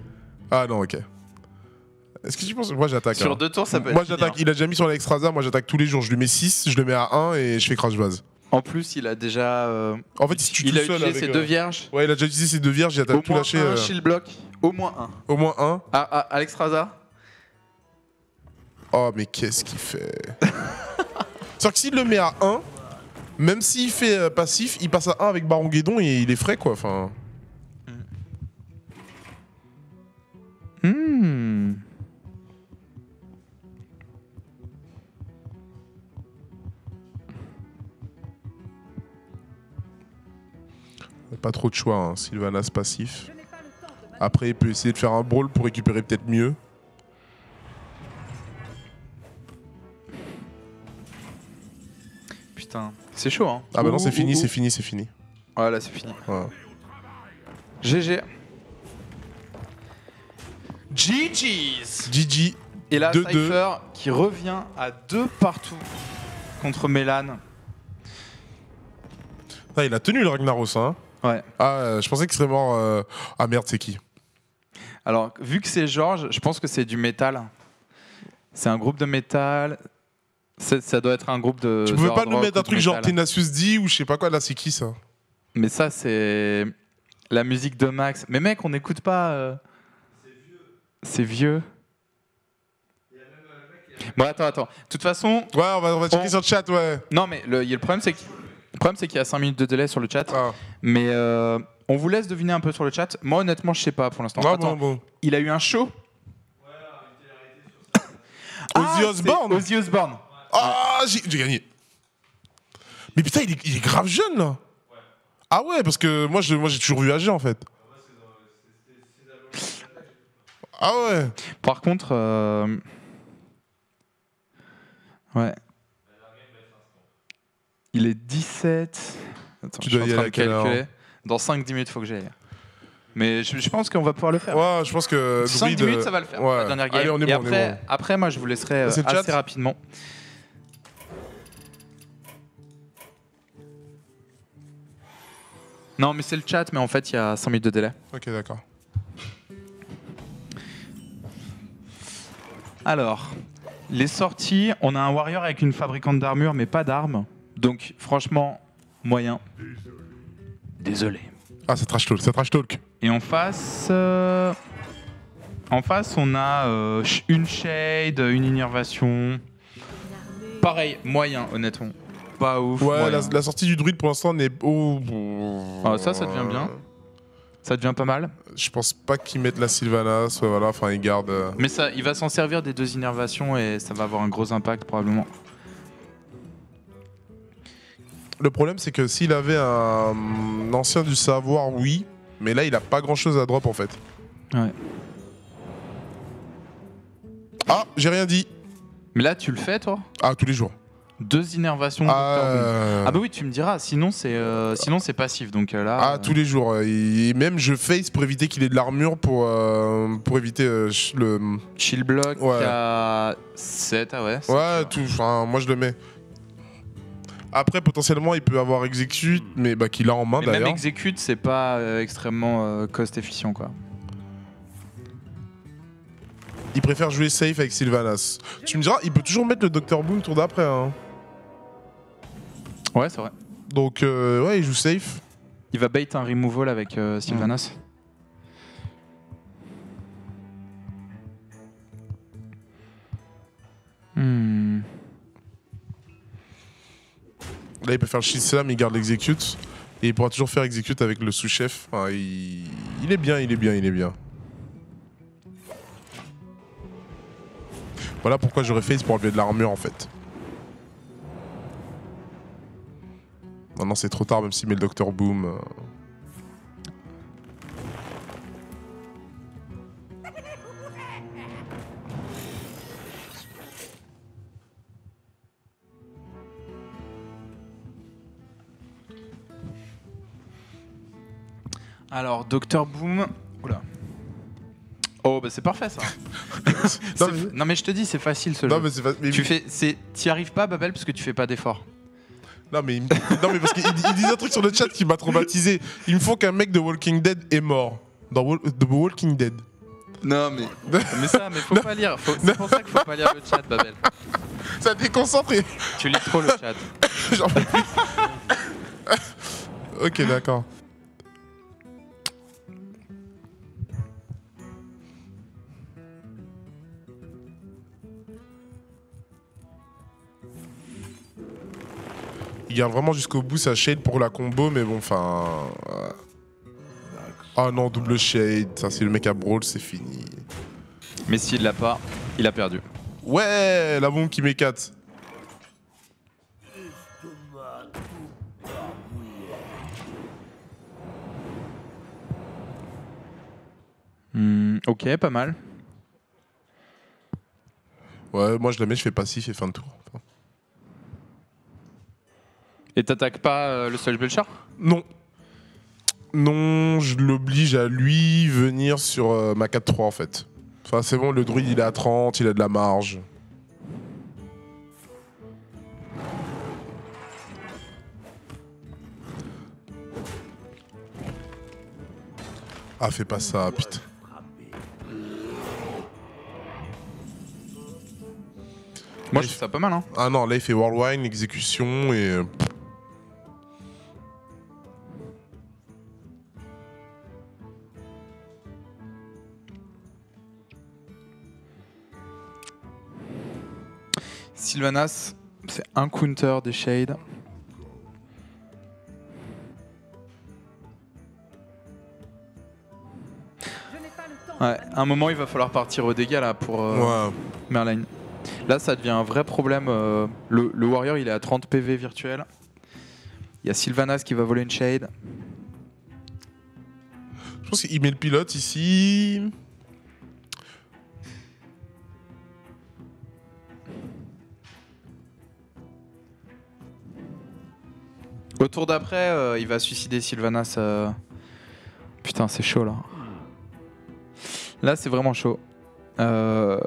Ah non, ok. Est-ce que tu penses... Moi, j'attaque. Sur hein. 2 tours, ça peut Moi, être j'attaque. fini, Il a déjà mis sur l'Extraza. Moi, j'attaque tous les jours. Je lui mets 6, je le mets à 1 et je fais crash base. En plus, il a déjà... En fait, si tu il a tout seul utilisé avec, ses 2 vierges. Ouais, il a déjà utilisé ses 2 vierges. Il a Au tout moins lâché. un shield block. Au moins un. Au moins 1. Alex Raza. Oh, mais qu'est-ce qu'il fait? C'est-à-dire que s'il le met à 1, même s'il fait passif, il passe à 1 avec Baron Guédon et il est frais, quoi. Enfin... Pas trop de choix, hein. Sylvanas passif. Après, il peut essayer de faire un brawl pour récupérer peut-être mieux. Putain, c'est chaud, hein. Ah bah non, c'est fini, c'est fini, c'est fini. Ouais, là, c'est fini. Ouais. GG. GG's. GG. Et là, 2-2. Cypher qui revient à 2 partout contre Mélan. Ah, il a tenu le Ragnaros, hein. Ouais. Ah, je pensais qu'il serait mort. Ah merde, c'est qui? Alors, vu que c'est Georges, je pense que c'est du métal. C'est un groupe de métal. Ça doit être un groupe de. Tu pouvais pas hard nous rock mettre un ou de truc genre métal. Tenacious D ou je sais pas quoi, là c'est qui ça? Mais ça, c'est la musique de Max. Mais mec, on n'écoute pas. C'est vieux. Bon, attends. De toute façon. Ouais, on va checker sur le chat, ouais. Non, mais le problème, c'est qu'il y a 5 minutes de délai sur le chat. Ah. Mais on vous laisse deviner un peu sur le chat. Moi, honnêtement, je sais pas pour l'instant. Ah, Attends, bon. il a eu un show. Ozzy Osbourne. Ozzy Osbourne. Ah, j'ai gagné. Mais putain, il est grave jeune là. Ah ouais, parce que moi j'ai toujours vu âgé en fait. Ah ouais. Par contre, ouais. Il est 17. Attends, Tu je suis dois en y train aller de à quelle heure? calculer. Dans 5-10 minutes, il faut que j'y aille. Mais je pense qu'on va pouvoir le faire. Ouais, je pense que 5-10 minutes, ça va le faire. Ouais. La dernière game. Allez, on est Et bon, on est bon. après, moi, je vous laisserai C'est le chat assez rapidement. Non, mais c'est le chat, mais en fait, il y a 5 minutes de délai. Ok, d'accord. Alors, Les sorties, on a un warrior avec une fabricante d'armure, mais pas d'armes. Donc, franchement, moyen. Désolé. Ah, c'est trash talk, c'est trash talk. Et en face, on a une shade, une innervation. Pareil, moyen, honnêtement. Pas ouf. Ouais, la sortie du druide pour l'instant n'est. Oh, Ah, ça devient bien. Ça devient pas mal. Je pense pas qu'ils mettent la Sylvanas. Ouais, voilà, enfin, ils gardent. Mais ça, il va s'en servir des 2 innervations et ça va avoir un gros impact probablement. Le problème, c'est que s'il avait un ancien du savoir, oui. Mais là, il a pas grand chose à drop en fait. Ouais. Ah, j'ai rien dit. Mais là, tu le fais toi? Ah, tous les jours. 2 innervations. Ah bah oui, tu me diras. Sinon c'est passif. Donc là. Ah, tous les jours. Et même je face pour éviter qu'il ait de l'armure pour éviter le. Chill block Ouais. à 7, ah ouais. Ouais, tout. Enfin, moi je le mets. Après, potentiellement, il peut avoir execute, mais bah, qu'il a en main Mais même d'ailleurs. execute, c'est pas extrêmement cost efficient quoi. Il préfère jouer safe avec Sylvanas. Tu me diras, il peut toujours mettre le Dr Boom tour d'après. Hein. Ouais, c'est vrai. Donc, ouais, il joue safe. Il va bait un removal avec Sylvanas. Là, il peut faire le shield slam, il garde l'execute. Et il pourra toujours faire execute avec le sous-chef. Enfin, il est bien, il est bien, il est bien. Voilà pourquoi j'aurais face pour enlever de l'armure en fait. Maintenant c'est trop tard même s'il met le Dr Boom. Alors, Dr Boom. Oula. Oh, bah c'est parfait ça. Non, mais je te dis, c'est facile ce Non, jeu. mais c'est pas. T'y arrives pas, Babel, parce que tu fais pas d'effort. Non mais parce qu'il dit un truc sur le chat qui m'a traumatisé. Il me faut qu'un mec de Walking Dead est mort. Dans The Walking Dead. Non mais. Mais faut pas lire. C'est pour ça qu'il faut pas lire le chat, Babel. Ça déconcentre. Tu lis trop le chat. J'en peux plus. Ok, d'accord. Il garde vraiment jusqu'au bout sa shade pour la combo, mais bon, enfin. Ah non, double shade. Ça, si le mec a brawl, c'est fini. Mais s'il l'a pas, il a perdu. Ouais, la bombe qui m'écate. Ok, pas mal. Ouais, moi je la mets, je fais passif et fin de tour. Et t'attaques pas le seul belcher? Non. Non, je l'oblige à lui venir sur ma 4-3 en fait. Enfin, c'est bon, le druide il est à 30, il a de la marge. Ah, fais pas ça, putain. Moi, je trouve ça pas mal, hein. Ah non, là il fait Whirlwind, exécution et. Sylvanas, c'est un counter des shades. Ouais, à un moment il va falloir partir au dégâts là pour Ouais. Merlin. Là ça devient un vrai problème. Le warrior il est à 30 PV virtuel. Il y a Sylvanas qui va voler une shade. Je pense qu'il met le pilote ici. Au tour d'après, il va suicider Sylvanas. Putain, c'est chaud là. Là, c'est vraiment chaud. Là,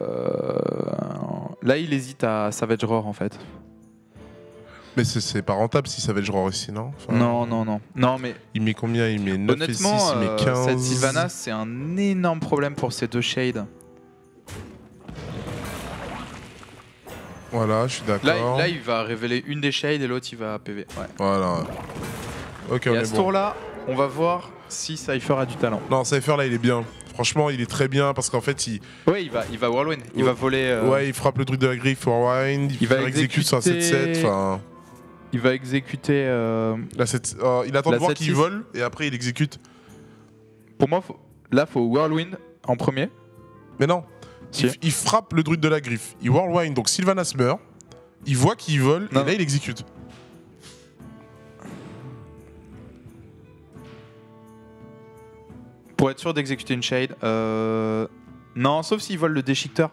il hésite à Savage Roar en fait. Mais c'est pas rentable si ça va être genre ici, non enfin, Non, mais il met combien? Il met 9 honnêtement, et 6, il met 15. cette Sylvanas, c'est un énorme problème pour ces deux shades. Voilà, je suis d'accord. Là, il va révéler une des shades et l'autre il va PV. Ouais. Voilà. Ok, Et on à est ce bon. tour-là, on va voir si Cypher a du talent. Non, Cypher là, il est bien. Franchement, il est très bien parce qu'en fait, Ouais, il va Whirlwind. Il va voler. Ouais, il frappe le druide de la griffe pour Whirlwind. Il va faire exécute sur un 7-7. Enfin, Il va exécuter. il attend de La voir 7-6. qu'il vole et après il exécute. Pour moi, faut Whirlwind en premier. Mais non. Si. Il frappe le druide de la griffe. Il Whirlwind, donc Sylvanas meurt. Il voit qu'il vole Non. et là il exécute. Pour être sûr d'exécuter une shade. Non, sauf s'il vole le déchiqueteur.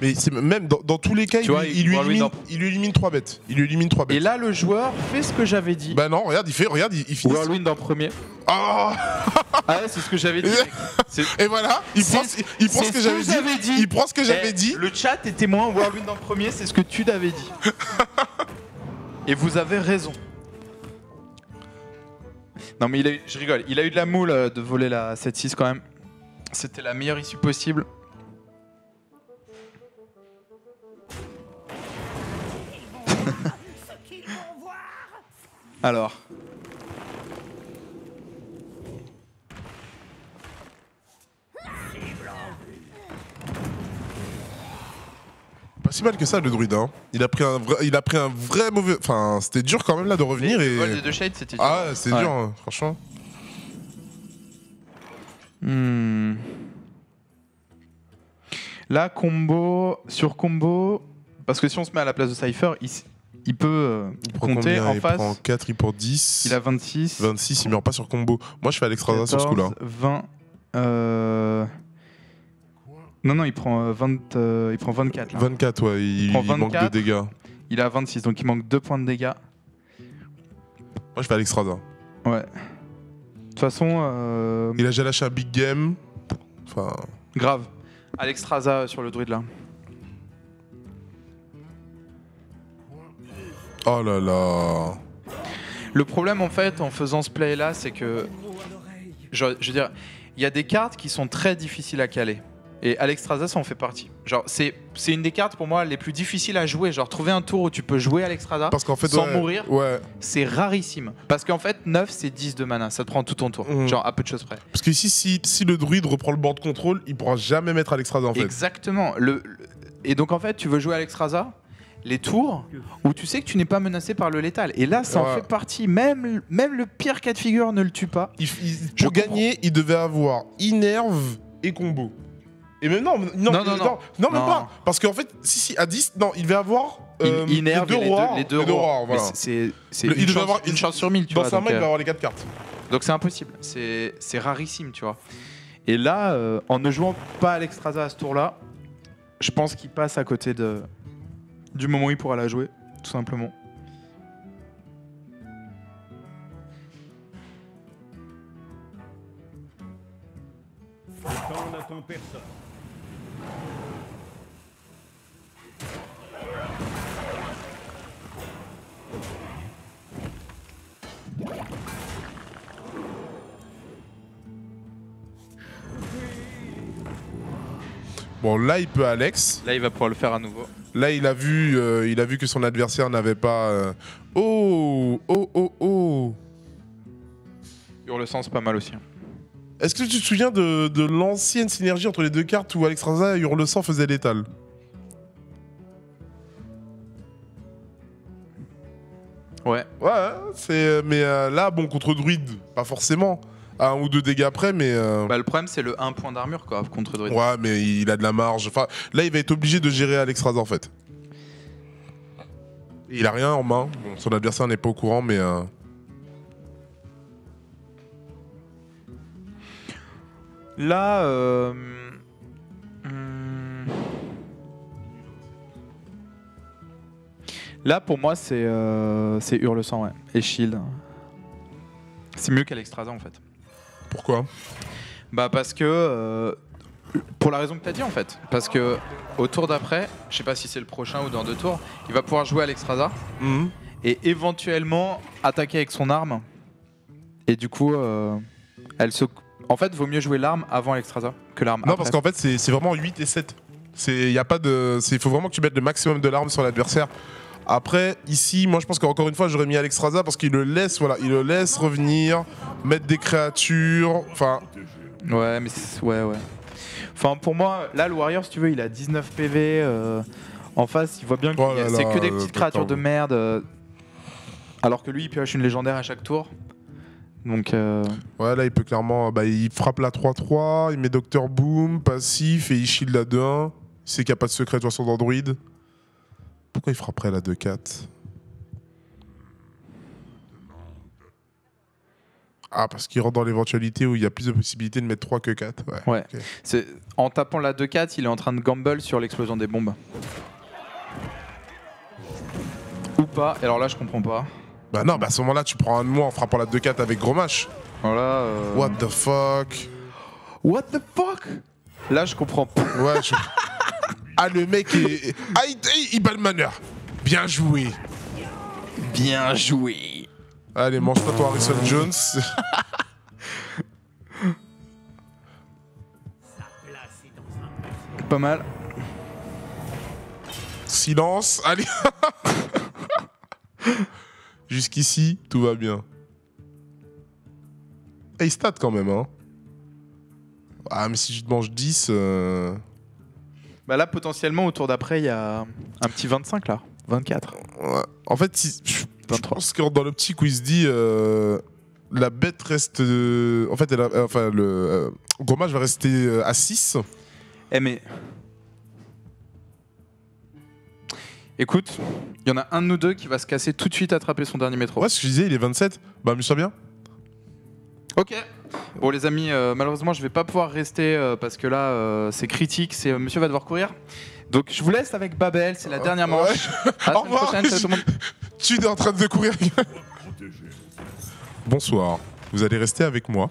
Mais c'est même dans tous les cas, Tu vois, il lui élimine 3 bêtes. Il lui élimine 3 bêtes. Et là, le joueur fait ce que j'avais dit. Bah non, regarde, il finit. Whirlwind en premier. Ah Ah ouais, c'est ce que j'avais dit. Et voilà, il prend ce que j'avais dit. Il prend ce que j'avais dit. Le chat est témoin, Whirlwind en premier, c'est ce que tu t'avais dit. Et vous avez raison. Non mais je rigole, il a eu de la moule de voler la 7-6 quand même. C'était la meilleure issue possible. Alors. Pas si mal que ça le druide, hein. Il a pris un vrai mauvais. Enfin, c'était dur quand même là de revenir Le et. vol des deux shades, c'était dur. Ah, c'est dur, hein, franchement. Là, sur combo, parce que si on se met à la place de Cypher, il peut compter combien en il face. prend 4, il prend 10. Il a 26. 26, il meurt pas sur combo. Moi, je fais Alexstrasza sur ce coup-là. 20. Non, il prend 24 là. 24, ouais, il prend manque 24. de dégâts. Il a 26, donc il manque 2 points de dégâts. Moi, je fais Alexstrasza. Ouais. De toute façon, Il a déjà lâché un big game. Enfin. grave. Alexstrasza sur le druide là. Oh là là. Le problème en fait en faisant ce play là, c'est que je veux dire, il y a des cartes qui sont très difficiles à caler. Et Alexstrasza, ça en fait partie. Genre, c'est une des cartes pour moi les plus difficiles à jouer. Genre, trouver un tour où tu peux jouer Alexstrasza Parce qu'en fait, sans ouais, mourir, ouais. c'est rarissime. Parce qu'en fait, 9 c'est 10 de mana, ça te prend tout ton tour. Genre, à peu de choses près. Parce que ici, si le druide reprend le board control, il pourra jamais mettre Alexstrasza en fait. Exactement. Et donc, en fait, tu veux jouer Alexstrasza les tours où tu sais que tu n'es pas menacé par le létal. Et là, ça en fait partie. Même le pire cas de figure ne le tue pas. Pour gagner, il devait avoir Innerve et combo. Et même non, même pas. Parce qu'en fait, si, à 10, non, il devait avoir Innerve les deux rois. Voilà. C'est Il devait avoir une chance sur 1000, tu dans vois. sa main, il va avoir les 4 cartes. Donc c'est impossible. C'est rarissime, tu vois. Et là, en ne jouant pas Alexstrasza à ce tour-là, je pense qu'il passe à côté du moment où il pourra la jouer, tout simplement. Le temps n'attend personne. Bon, là, il peut Alex. Là, il va pouvoir le faire à nouveau. Là, il a vu que son adversaire n'avait pas. Oh. Hurlesang, c'est pas mal aussi. Est-ce que tu te souviens de l'ancienne synergie entre les deux cartes où Alexstrasza et Hurlesang faisaient létal? Ouais. Ouais, mais là, bon, contre druide, pas forcément. À 1 ou 2 dégâts après, mais. Bah, le problème, c'est le 1 point d'armure, quoi, contre druide. Ouais, mais il a de la marge. Enfin, là, il va être obligé de gérer Alexstrasza, en fait. Il a rien en main. Bon, son adversaire n'est pas au courant, mais. Là, là, pour moi, c'est Hurlesang, ouais. Et Shield. C'est mieux qu'Alexstrasza, en fait. Pourquoi? Bah parce que pour la raison que tu as dit en fait, parce que au tour d'après, je sais pas si c'est le prochain ou dans 2 tours, il va pouvoir jouer Alexstrasza et éventuellement attaquer avec son arme. Et du coup, en fait, vaut mieux jouer l'arme avant Alexstrasza que l'arme après. Non, parce qu'en fait, c'est vraiment 8 et 7. Il faut vraiment que tu mettes le maximum de larmes sur l'adversaire. Après, ici, moi je pense qu'encore une fois, j'aurais mis Alexstrasza parce qu'il le laisse, voilà, il le laisse revenir, mettre des créatures, enfin... Ouais, mais ouais. Enfin, pour moi, là, le Warrior, si tu veux, il a 19 PV. En face, il voit bien que c'est que des petites créatures de merde. Alors que lui, il pioche une légendaire à chaque tour. Donc... Ouais, là, il peut clairement... il frappe la 3-3, il met Docteur Boom, passif, et il shield la 2-1. Il sait qu'il n'y a pas de secret de toute façon d'Android. Pourquoi il frapperait la 2-4 ? Ah, parce qu'il rentre dans l'éventualité où il y a plus de possibilités de mettre 3 que 4. Ouais. Okay. En tapant la 2-4, il est en train de gamble sur l'explosion des bombes. Ou pas, et alors là je comprends pas. Bah non, à ce moment-là tu prends un de moi en frappant la 2-4 avec gros match. Voilà. What the fuck? What the fuck? Là je comprends pas. Ouais, Ah le mec est... Ah il bat le maneur. Bien joué. Bien joué. Allez, mange-toi ton Harrison Jones. Pas mal. Silence, allez. Jusqu'ici, tout va bien. Et il stat quand même, hein. Ah, mais si je te mange 10... Bah là, potentiellement, au tour d'après, il y a un petit 25, là. 24. Ouais. En fait, je pense que dans l'optique où il se dit... la bête reste... en fait, le gros match va rester à 6. Eh mais... Écoute, il y en a un de nous deux qui va se casser tout de suite attraper son dernier métro. Ouais, ce que je disais, il est 27. Bah, amuse-toi bien. Ok. Bon les amis, malheureusement je vais pas pouvoir rester parce que là c'est critique, monsieur va devoir courir. Donc je vous laisse avec Babel, c'est la dernière manche. À la Au revoir. semaine prochaine, tout le monde. Tu es en train de courir. Bonsoir, vous allez rester avec moi.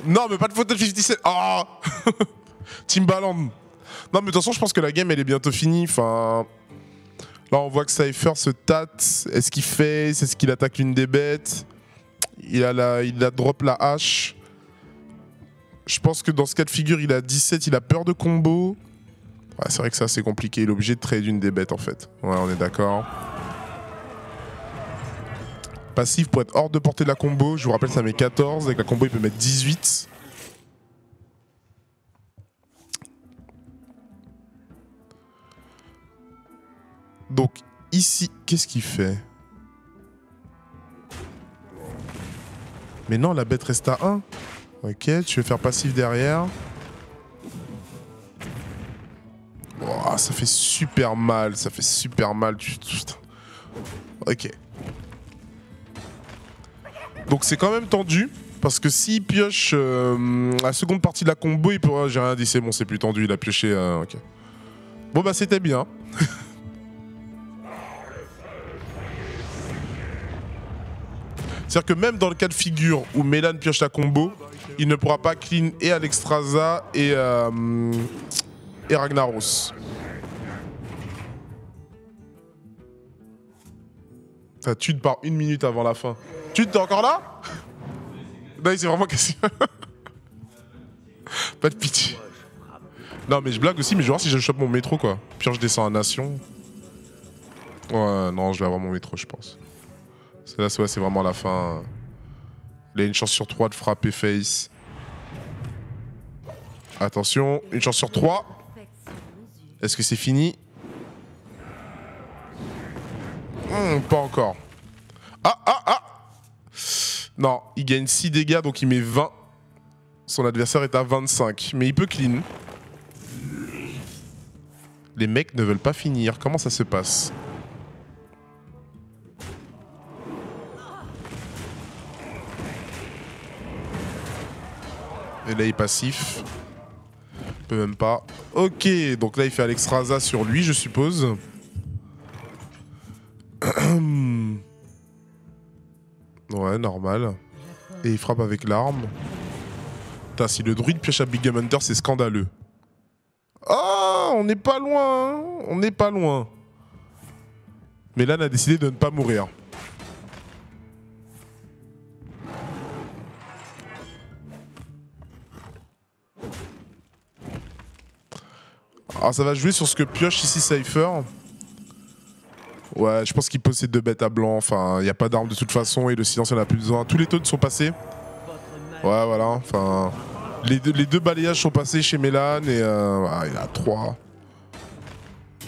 Non mais pas de photo de 57. Oh Timbaland. Non mais de toute façon je pense que la game elle est bientôt finie. Enfin... Là on voit que Cypher se tâte. Est-ce qu'il fait? Est-ce qu'il attaque l'une des bêtes? Il a drop la hache. Je pense que dans ce cas de figure, il a 17, il a peur de combo. Ouais, c'est vrai que ça, c'est compliqué. Il est obligé de trade une des bêtes, en fait. Ouais, on est d'accord. Passif pour être hors de portée de la combo. Je vous rappelle, ça met 14. Avec la combo, il peut mettre 18. Donc, ici, qu'est-ce qu'il fait ? Mais non, la bête reste à 1. Ok, tu veux faire passif derrière. Oh, ça fait super mal, ça fait super mal. Ok. Donc c'est quand même tendu. Parce que s'il pioche la seconde partie de la combo, il pourra... J'ai rien dit, c'est bon, c'est plus tendu, il a pioché... ok. Bon bah c'était bien. C'est-à-dire que même dans le cas de figure où Mélan pioche la combo, il ne pourra pas clean et Alexstrasza et Ragnaros. Ça tue par 1 minute avant la fin. Tu t'es encore là? Non, il s'est vraiment cassé. Pas de pitié. Non, mais je blague aussi, mais je vais voir si je chope mon métro, quoi. Puis je descends à Nation. Ouais, non, je vais avoir mon métro, je pense. Là, c'est vraiment la fin. Il a une chance sur 3 de frapper face. Attention, une chance sur 3. Est-ce que c'est fini? Pas encore. Ah! Non, il gagne 6 dégâts, donc il met 20. Son adversaire est à 25. Mais il peut clean. Les mecs ne veulent pas finir. Comment ça se passe? Et là, il est passif. Il peut même pas. Ok, donc là, il fait Alexstrasza sur lui, je suppose. Ouais, normal. Et il frappe avec l'arme. Putain, si le druide pioche à Big Game Hunter, c'est scandaleux. Ah, on n'est pas loin, hein. On n'est pas loin. Mais là, on a décidé de ne pas mourir. Alors ça va jouer sur ce que pioche ici Cypher. Ouais, je pense qu'il possède 2 bêtes à blanc. Enfin, il n'y a pas d'armes de toute façon et le silence, il en a plus besoin. Tous les taunts sont passés. Ouais, voilà. Enfin, les deux balayages sont passés chez Mélan et il a 3.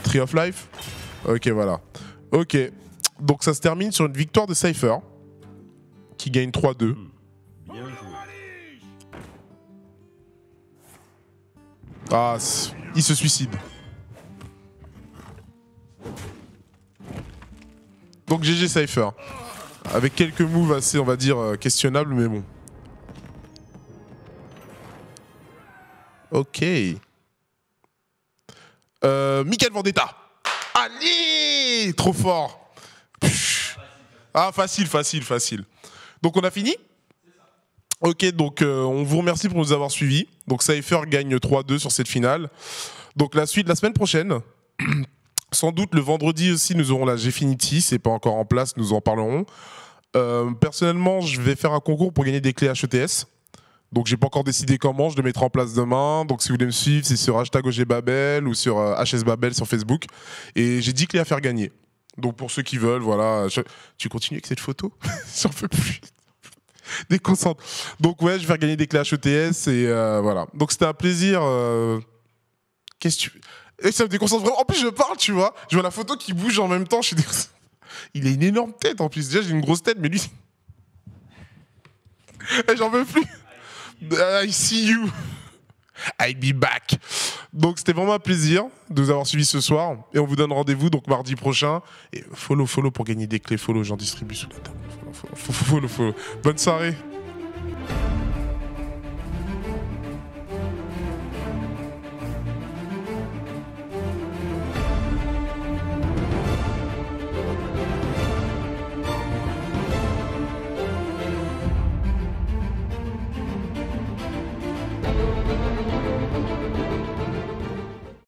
Tree of Life. Ok, voilà. Ok. Donc ça se termine sur une victoire de Cypher qui gagne 3-2. Bien joué. Ah, il se suicide. Donc GG Cypher. Avec quelques moves assez, on va dire, questionnables, mais bon. Ok. Mickaël Vendetta. Allez, trop fort. Ah, facile. Donc on a fini ? Ok, donc on vous remercie pour nous avoir suivis. Donc Cypher gagne 3-2 sur cette finale. Donc la suite la semaine prochaine. Sans doute le vendredi aussi nous aurons la Gfinity, c'est pas encore en place, nous en parlerons. Personnellement, je vais faire un concours pour gagner des clés HETS. Donc j'ai pas encore décidé comment, je le mettrai en place demain. Donc si vous voulez me suivre, c'est sur #OGBabel ou sur HSBabel sur Facebook. Et j'ai 10 clés à faire gagner. Donc pour ceux qui veulent, voilà. Tu continues avec cette photo? J'en peux plus. Déconcentre. Donc ouais, je vais faire gagner des clés HETS et voilà. Donc c'était un plaisir. Qu'est-ce que tu... Et ça me déconcentre vraiment. En plus je parle, tu vois. Je vois la photo qui bouge en même temps. Je suis Il a une énorme tête en plus. Déjà j'ai une grosse tête, mais lui... J'en peux plus. I see you. I'll be back. Donc c'était vraiment un plaisir de vous avoir suivi ce soir. Et on vous donne rendez-vous donc mardi prochain. Et follow pour gagner des clés. Follow, j'en distribue sous la table. Follow. Bonne soirée.